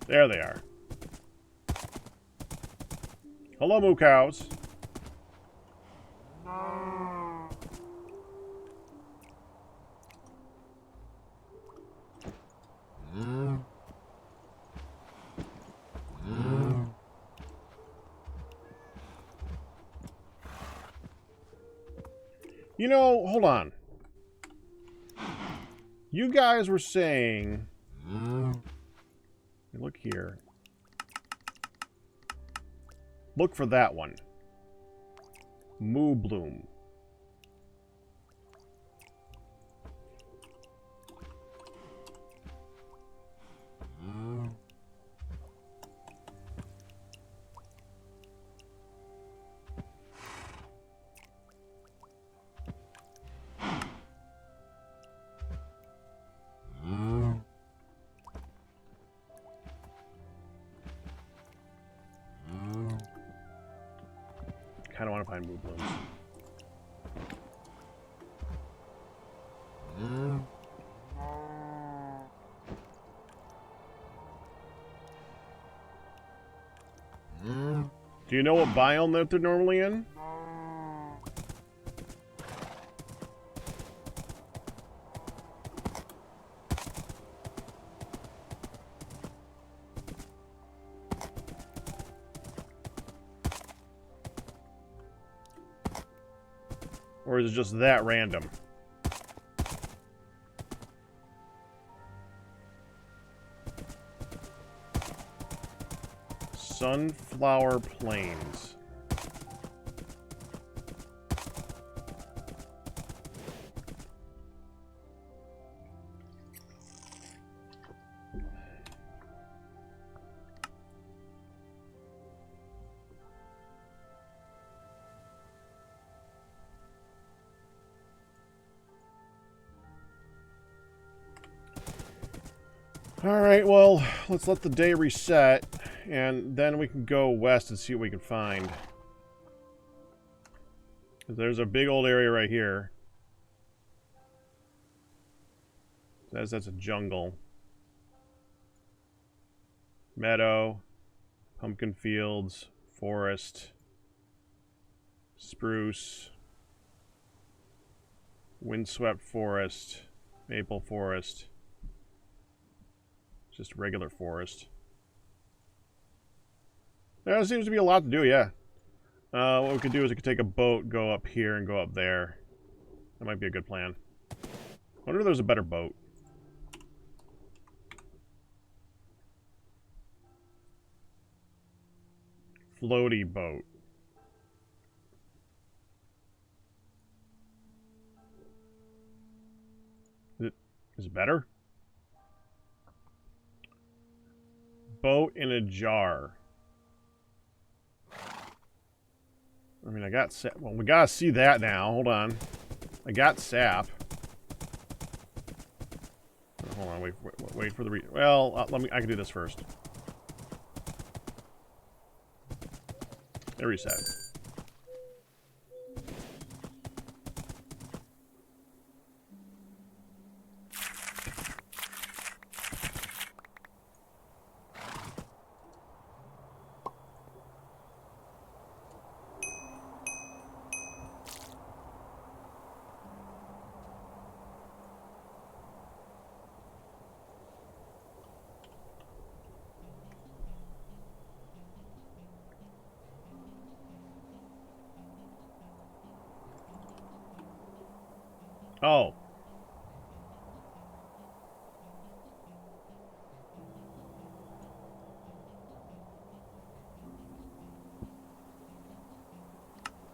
A: There they are. Hello, moo cows. You know, hold on. You guys were saying... Look here. Look for that one. Moo bloom. I don't want to find moo blooms. Do you know what biome that they're normally in? Or is it just that random? Sunflower Plains. Alright, well, let's let the day reset, and then we can go west and see what we can find. There's a big old area right here. That's a jungle. Meadow, pumpkin fields, forest, spruce, windswept forest, maple forest. Just regular forest. There seems to be a lot to do, yeah. What we could do is we could take a boat, go up here, and go up there. That might be a good plan. I wonder if there's a better boat. Floaty boat. Is it better? Boat in a jar. I mean, I got sap. Well, we gotta see that now. Hold on. I got sap. Hold on. Wait for the well, let me. I can do this first. There, reset. Oh.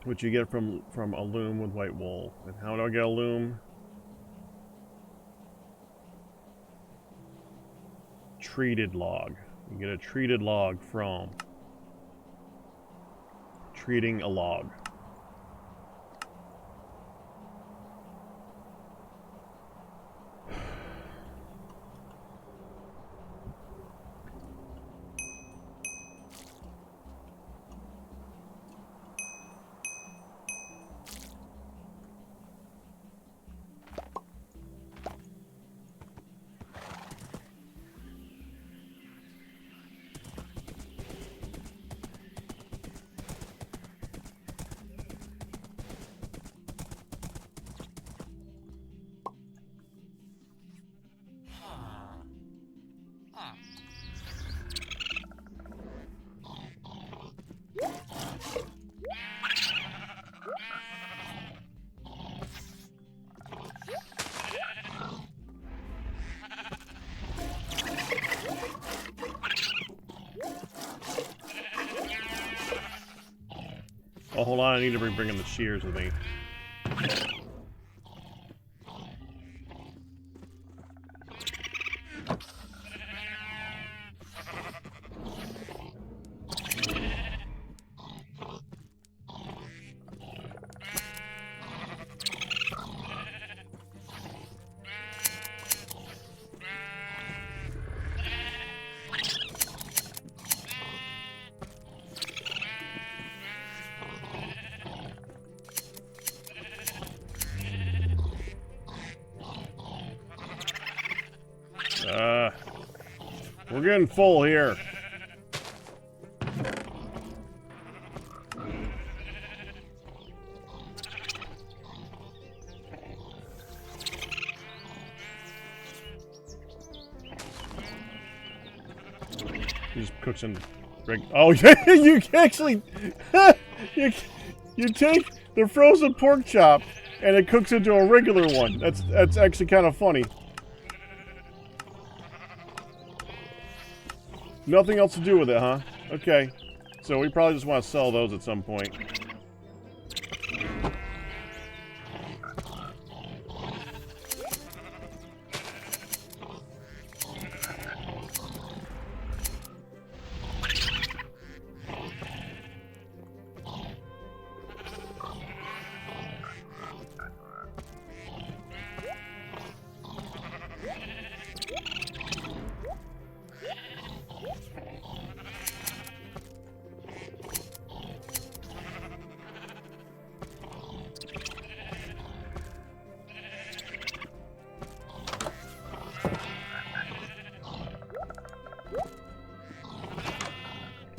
A: What you get from a loom with white wool. And how do I get a loom? Treated log. You get a treated log from treating a log. Oh, hold on, I need to bring in the shears with me. getting full here. He just cooks in. Oh, yeah, you actually you take the frozen pork chop and it cooks into a regular one. That's actually kind of funny. Nothing else to do with it, huh? Okay. So we probably just want to sell those at some point.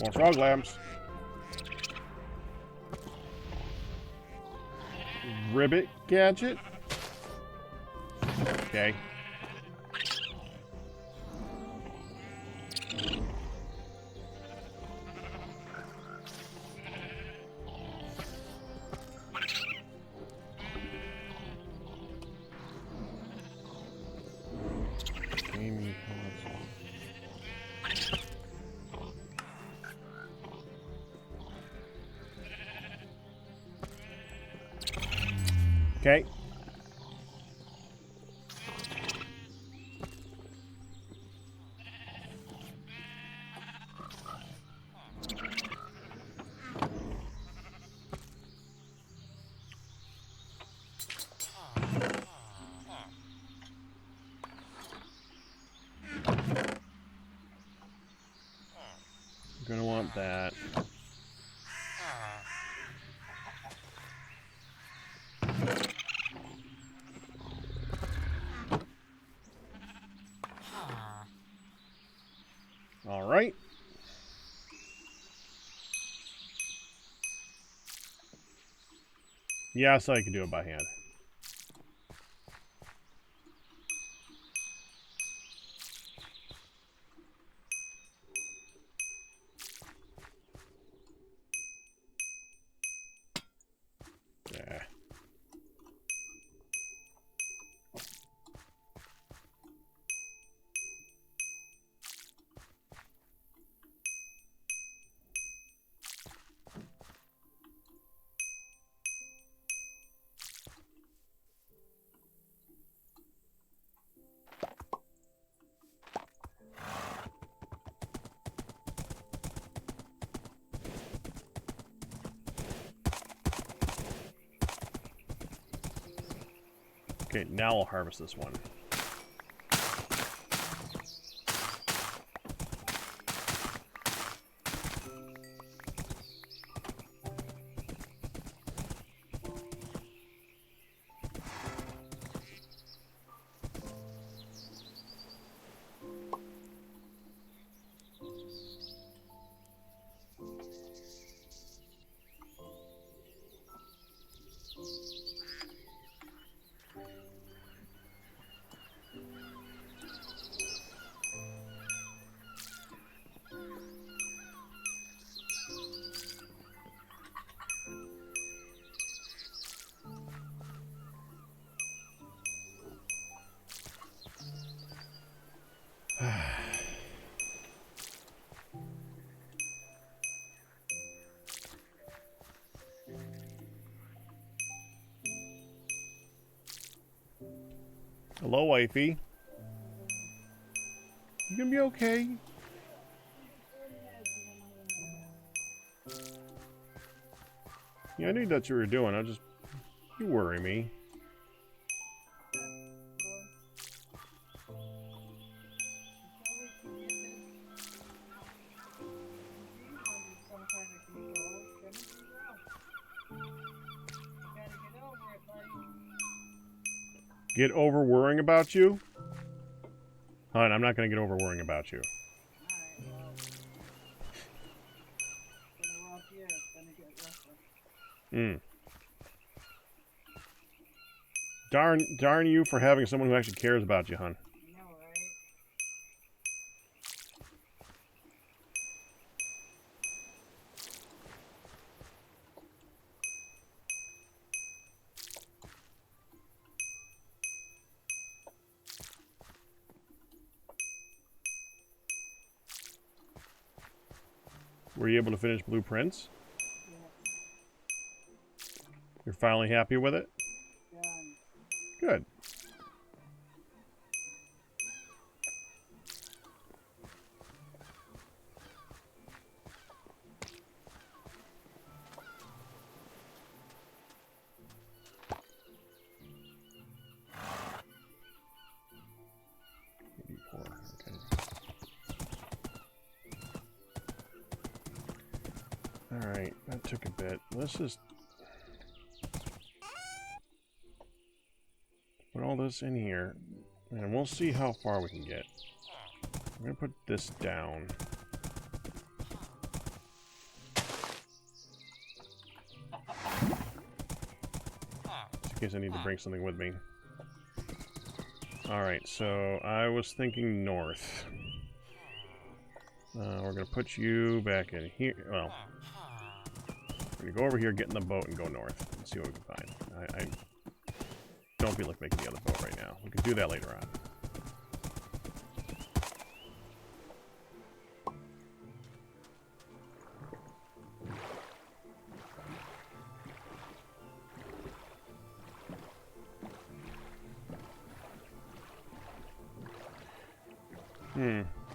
A: More frog lamps. Ribbit gadget. Okay. Gaming console. Okay. You're gonna want that. All right. Yeah, so I can do it by hand. Yeah. Okay, now I'll harvest this one. Hello, wifey. You gonna be okay? Yeah, I knew that's what you were doing. You worry me. Get over worrying about you? Hon, I'm not gonna get over worrying about you. Mm. Darn you for having someone who actually cares about you, hon.
B: I know, right?
A: Were you able to finish Blueprints?
B: Yes.
A: You're finally happy with it?
B: Done.
A: Good. Alright, that took a bit. Let's just put all this in here, and we'll see how far we can get. I'm going to put this down. Just in case I need to bring something with me. Alright, so I was thinking north. We're going to put you back in here. Well, we're going to go over here, get in the boat, and go north. And see what we can find. I don't feel like making the other boat right now. We can do that later on.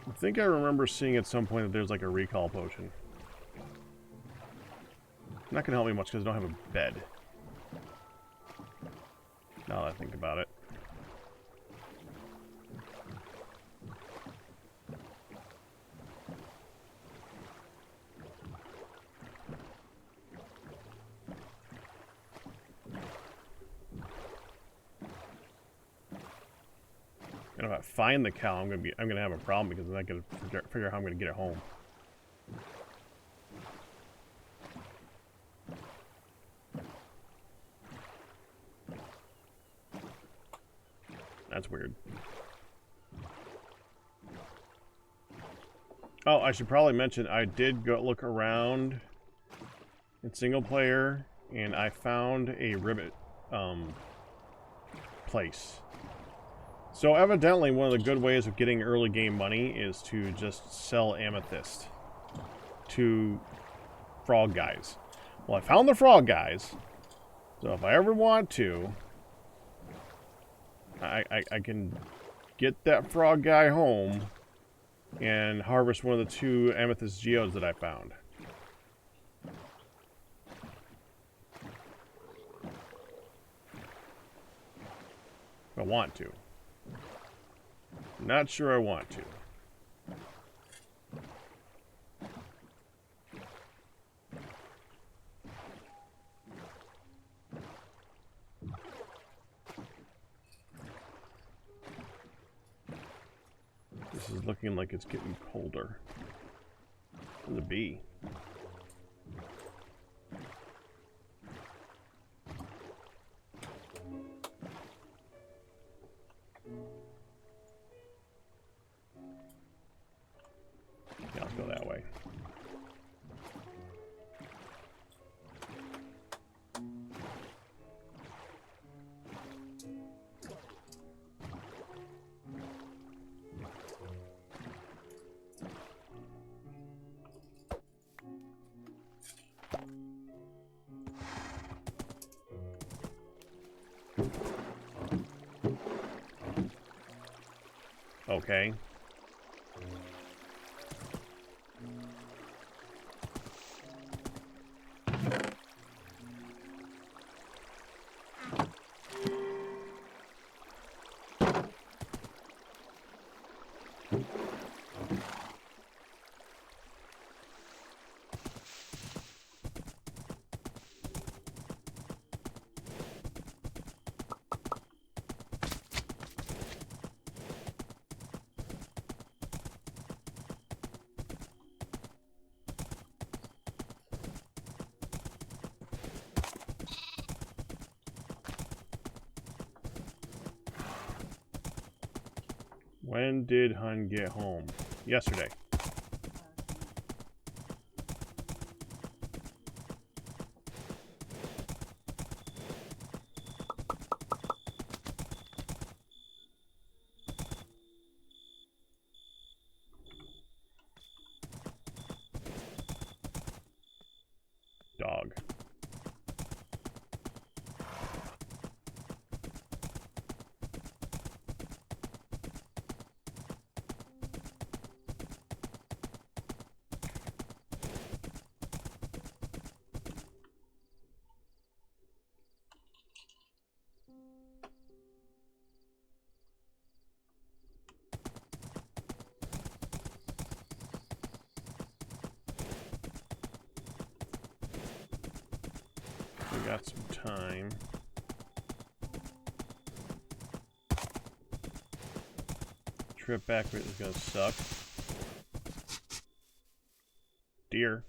A: I think I remember seeing at some point that there's like a recall potion. Not gonna help me much because I don't have a bed. Now that I think about it. And if I find the cow, I'm gonna have a problem because I'm not gonna figure out how I'm gonna get it home. That's weird. Oh, I should probably mention I did go look around in single player, and I found a ribbit place. So evidently, one of the good ways of getting early game money is to just sell amethyst to frog guys. Well, I found the frog guys, so if I ever want to, I can get that frog guy home and harvest one of the 2 amethyst geodes that I found. If I want to. Not sure I want to. This is looking like it's getting colder. There's a bee. Yeah, let's go that way. Okay. When did Hun get home? Yesterday. Dog. We got some time. Trip back is gonna suck. Deer.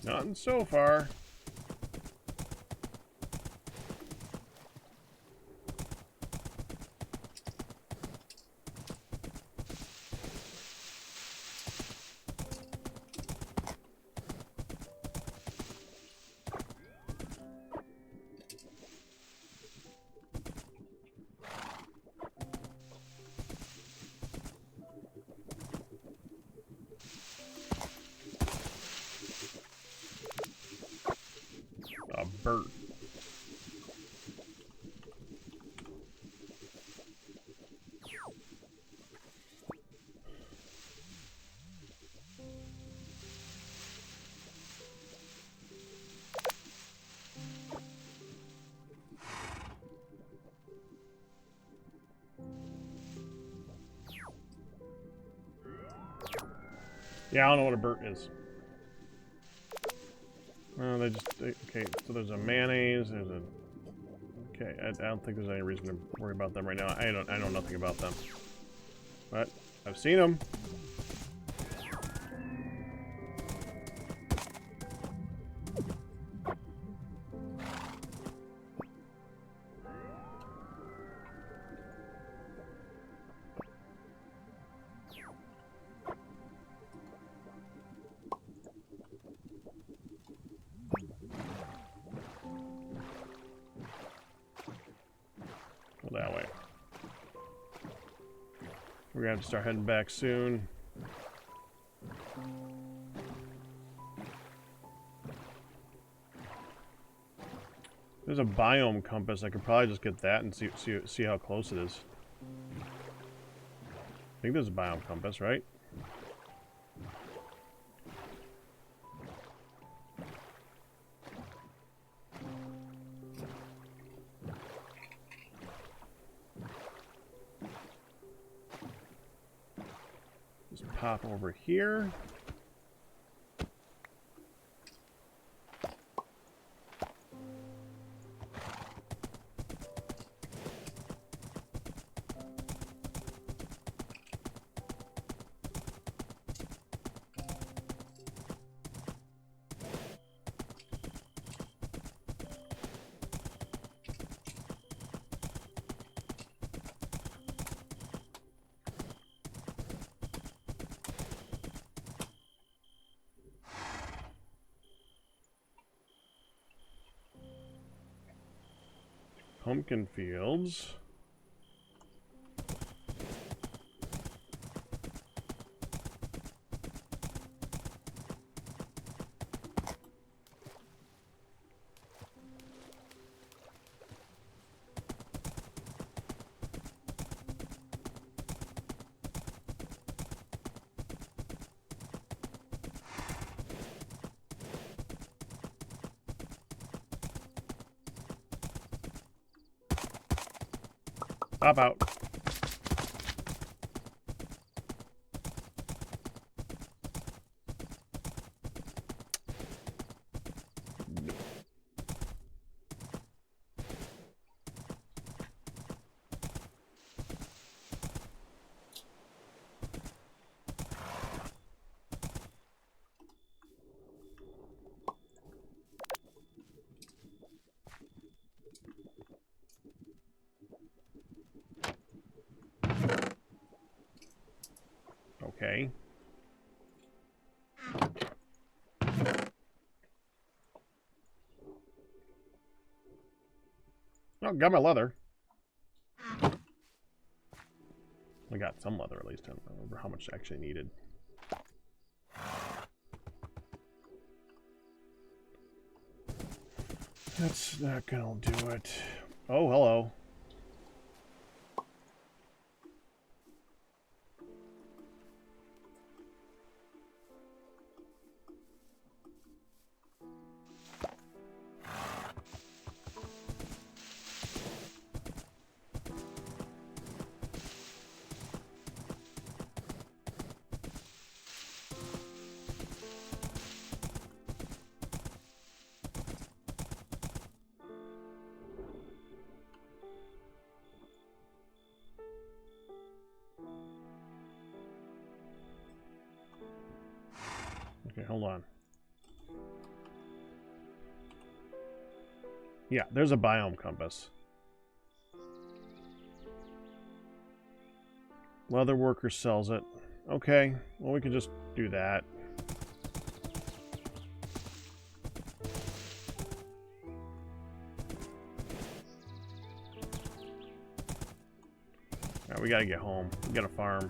A: Nothing so far. A bird. Yeah, I don't know what a Burt is. Okay, so there's a mayonnaise, there's a... Okay, I don't think there's any reason to worry about them right now. I know nothing about them. But, I've seen them. That way. We're gonna have to start heading back soon. There's a biome compass. I could probably just get that and see how close it is. I think there's a biome compass, right? Pop over here. Pumpkin fields. Pop out. Nope. Okay. Oh, got my leather. I got some leather at least. I don't remember how much I actually needed. That's not gonna do it. Oh, hello. Okay, hold on. Yeah, there's a biome compass. Leather worker sells it. Okay, well we can just do that. Alright, we gotta get home. We gotta farm.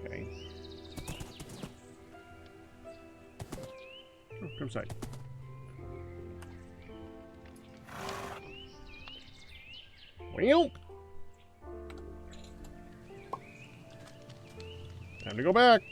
A: Okay. Oh, come inside. Well, time to go back.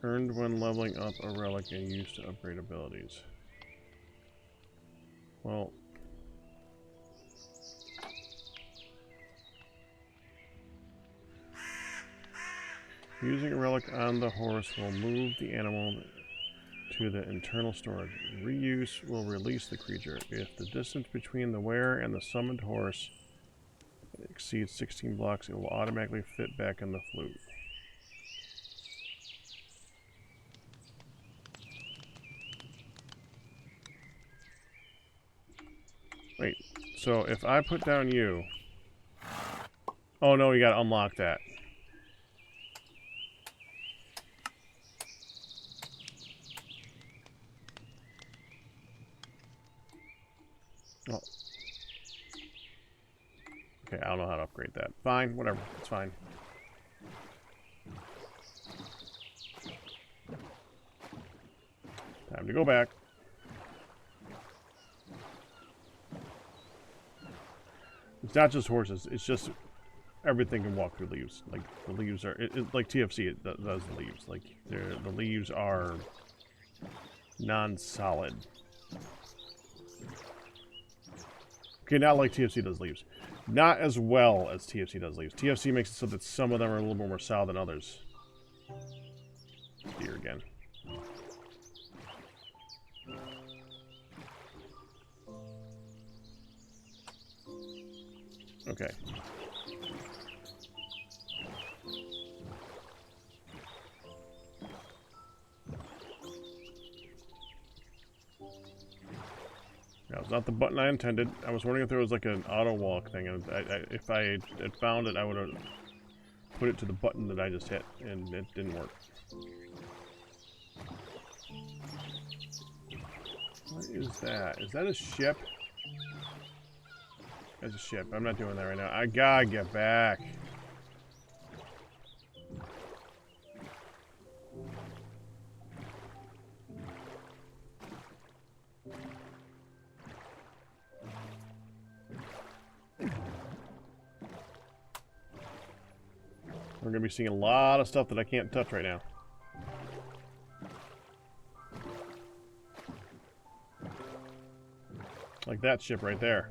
A: Earned when leveling up a relic and used to upgrade abilities. Well, using a relic on the horse will move the animal to the internal storage. Reuse will release the creature. If the distance between the wearer and the summoned horse exceeds 16 blocks, it will automatically fit back in the flute. Wait, so if I put down you... Oh no, you gotta unlock that. Oh. Okay, I don't know how to upgrade that. Fine, whatever, it's fine. Time to go back. It's not just horses, it's just everything can walk through leaves. Like, the leaves are... like TFC, it does the leaves. Like, the leaves are non-solid. Okay, not like TFC does leaves. Not as well as TFC does leaves. TFC makes it so that some of them are a little bit more solid than others. Here again. Okay. That was not the button I intended. I was wondering if there was like an auto walk thing, and if I had found it, I would have put it to the button that I just hit, and it didn't work. What is that? Is that a ship? That's a ship. I'm not doing that right now. I gotta get back. We're gonna be seeing a lot of stuff that I can't touch right now. Like that ship right there.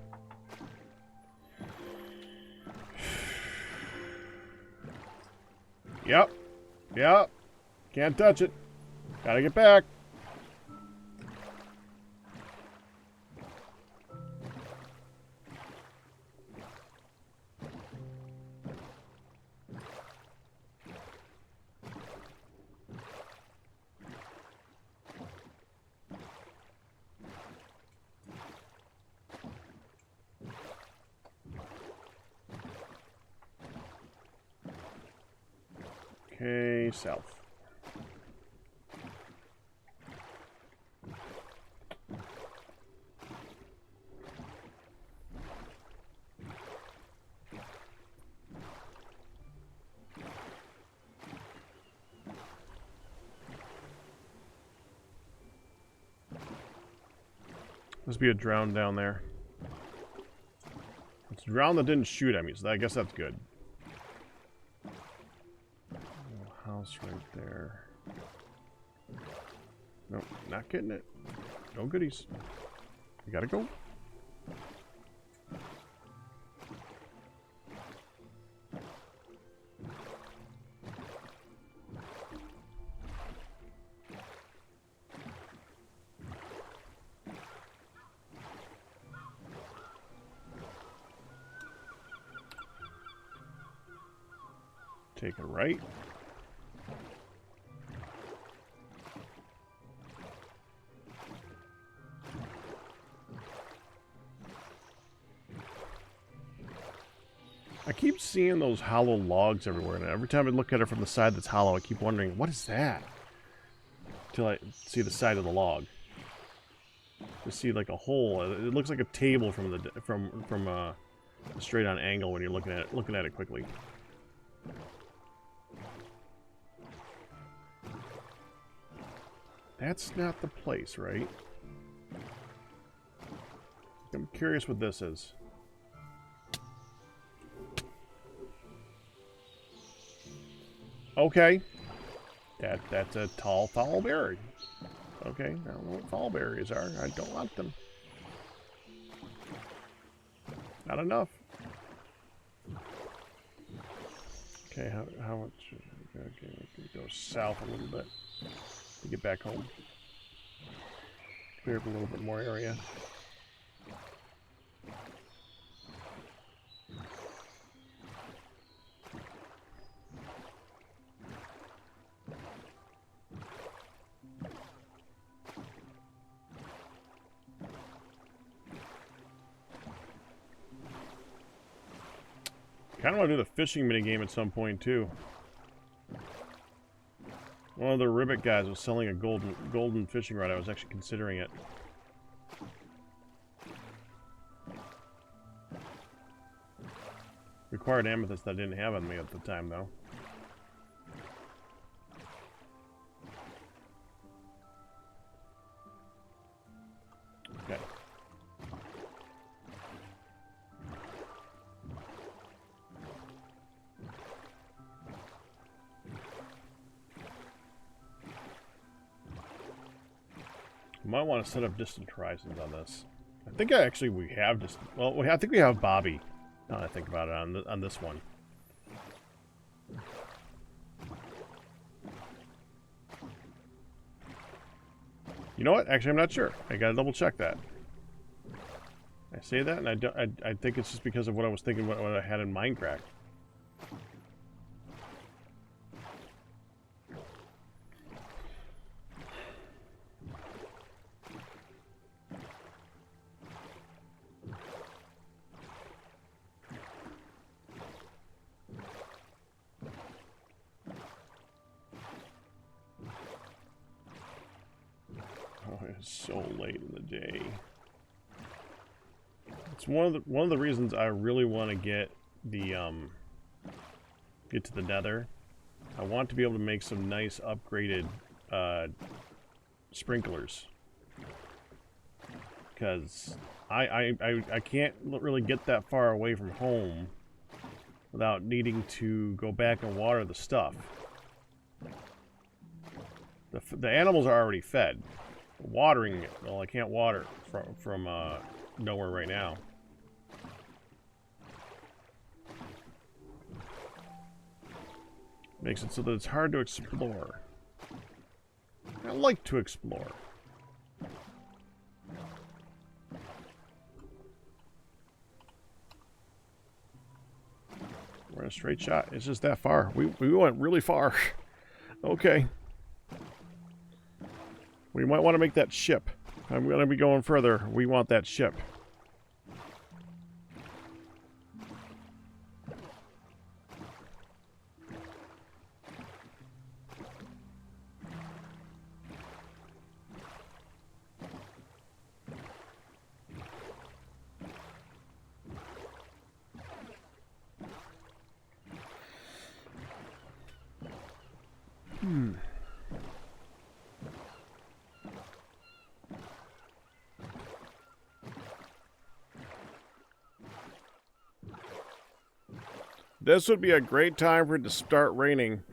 A: Yep. Yep. Can't touch it. Gotta get back. Okay, south. Must be a drown down there. It's a drown that didn't shoot at me, so I guess that's good. Little house right there. Nope, not getting it. No goodies. We gotta go. Take a right. I keep seeing those hollow logs everywhere, and every time I look at it from the side that's hollow, I keep wondering, what is that? Till I see the side of the log. You see like a hole. It looks like a table from a straight on angle when you're looking at it quickly. That's not the place, right? I'm curious what this is. Okay. That's a tall foul berry. Okay, I don't know what foul berries are. I don't want them. Not enough. Okay, how much? Okay, we can go south a little bit to get back home. Clear up a little bit more area. I kind of want to do the fishing minigame at some point too. One of the ribbit guys was selling a golden fishing rod. I was actually considering it. Required amethyst that I didn't have on me at the time though. Okay. Might want to set up distant horizons on this. I think we have distant. Well, I think we have Bobby. Now that I think about it on this one. You know what? Actually, I'm not sure. I gotta double check that. I say that, and I think it's just because of what I was thinking, what I had in Minecraft. It's so late in the day. It's one of the reasons I really want to get to the Nether. I want to be able to make some nice upgraded sprinklers, because I can't really get that far away from home without needing to go back and water the stuff. The animals are already fed. Watering it, well, I can't water from nowhere right now. Makes it so that it's hard to explore. I like to explore. We're in a straight shot. It's just that far. We went really far. Okay. We might want to make that ship. I'm going to be going further. We want that ship. This would be a great time for it to start raining.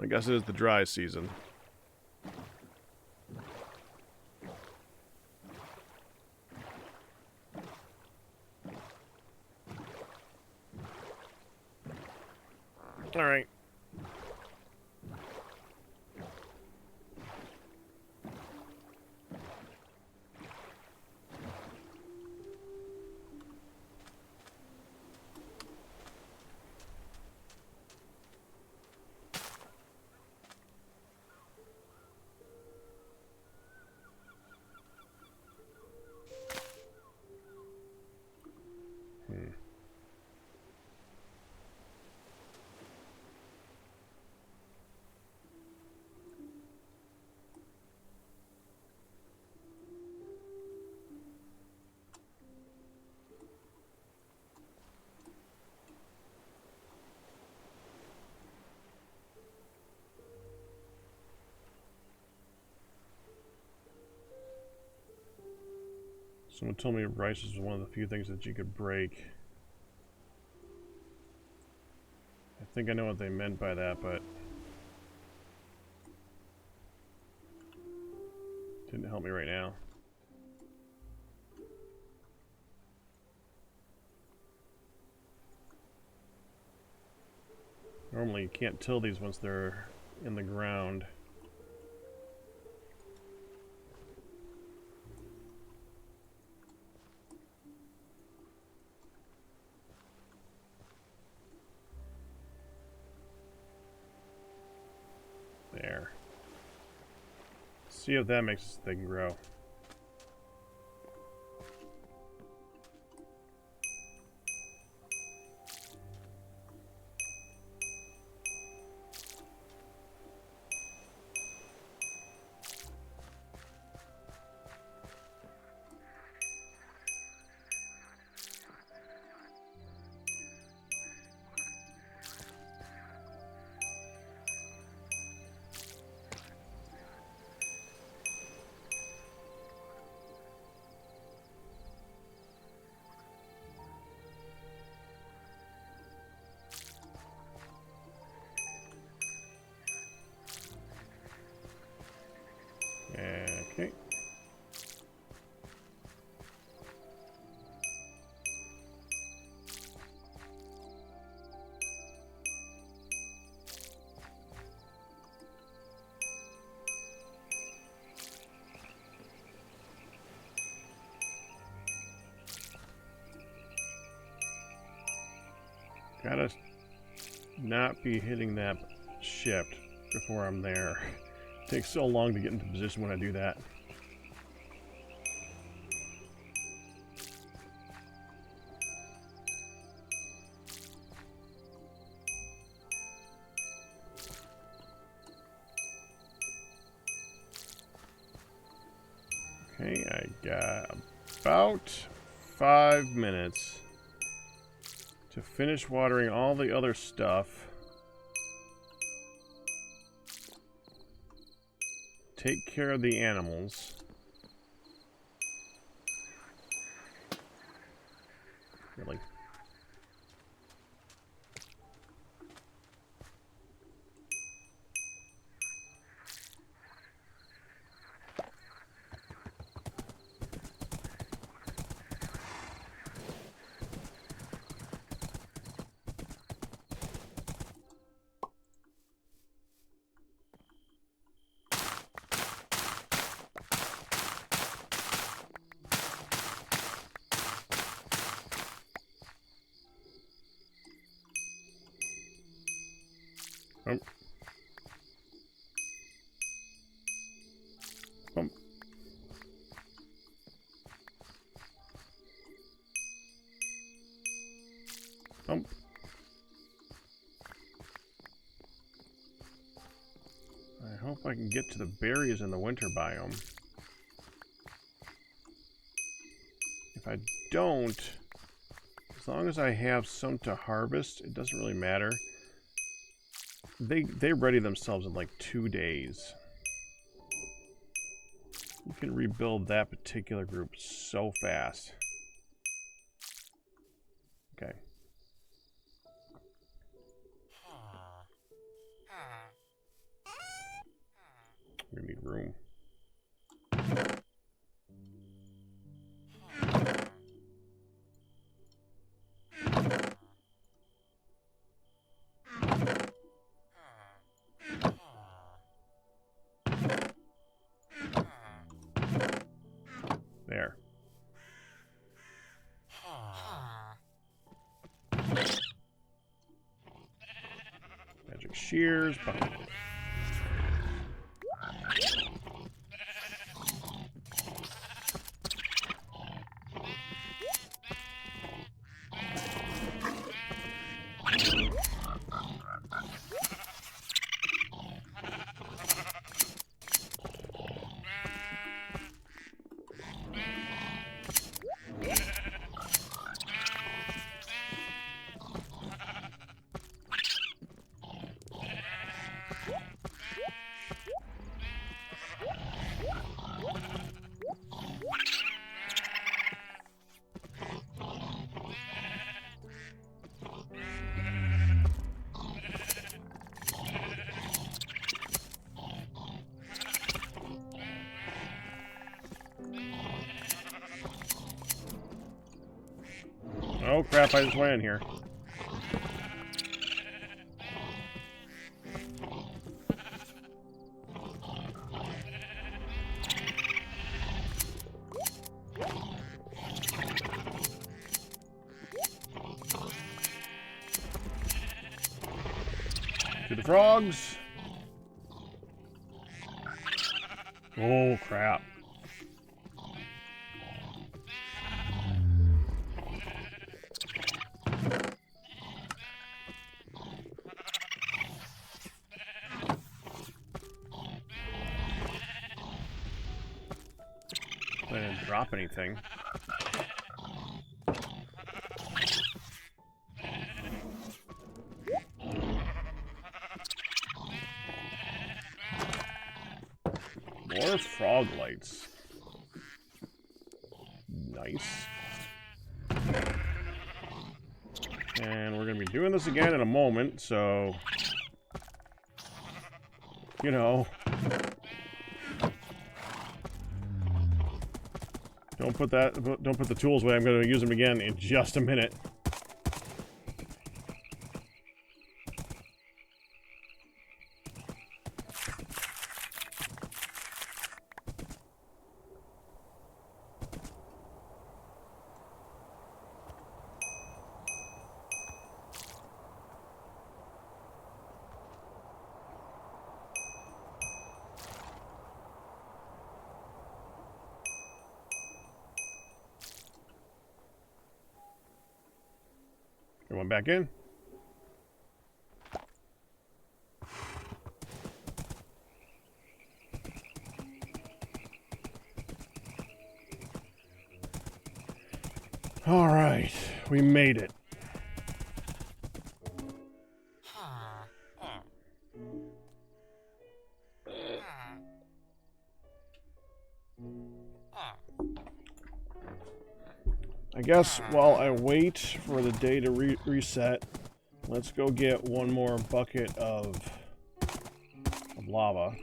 A: I guess it is the dry season. All right. Someone told me rice is one of the few things that you could break. I think I know what they meant by that, but didn't help me right now. Normally you can't till these once they're in the ground. There. See if that makes this thing grow. Okay. Gotta not be hitting that shift before I'm there. It takes so long to get into position when I do that. Okay, I got about 5 minutes to finish watering all the other stuff. Take care of the animals. Really? Um. Um. Um. I hope I can get to the berries in the winter biome. If I don't, as long as I have some to harvest, it doesn't really matter. They ready themselves in like 2 days. You can rebuild that particular group so fast. Okay. We need room. There. Magic shears. Oh crap, I just went in here. To the frogs. Oh crap. I didn't drop anything. More frog lights. Nice. And we're going to be doing this again in a moment, so... You know... Don't put the tools away. I'm going to use them again in just a minute. Everyone back in. All right, we made it. I guess while I wait for the day to reset, let's go get one more bucket of lava.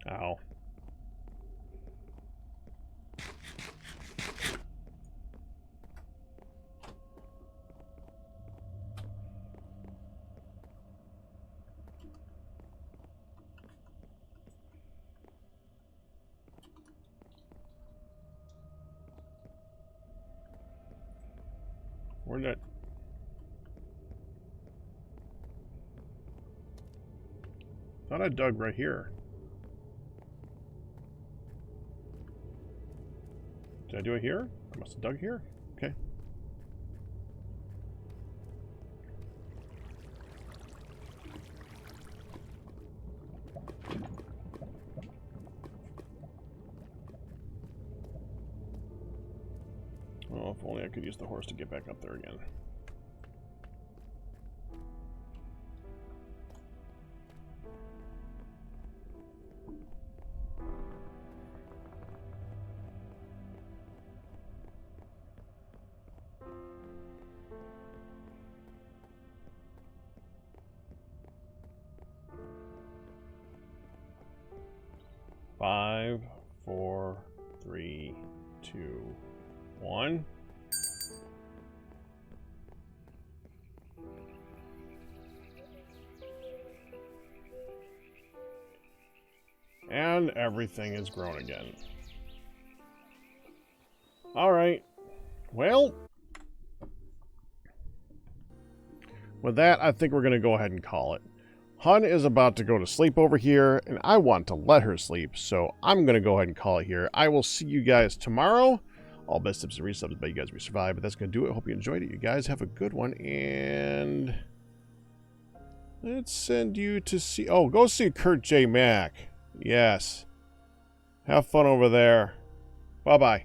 A: Ow. Where'd that... Thought I dug right here. Did I do it here? I must have dug here. Okay. Oh, if only I could use the horse to get back up there again. Five, 4, 3, 2, 1. And everything is grown again. Alright. Well, with that, I think we're going to go ahead and call it. Hun is about to go to sleep over here, and I want to let her sleep, so I'm going to go ahead and call it here. I will see you guys tomorrow. All best tips and resubs, but you guys, we survived, but that's going to do it. Hope you enjoyed it. You guys have a good one, and let's send you to see... Oh, go see Kurt J. Mack. Yes. Have fun over there. Bye-bye.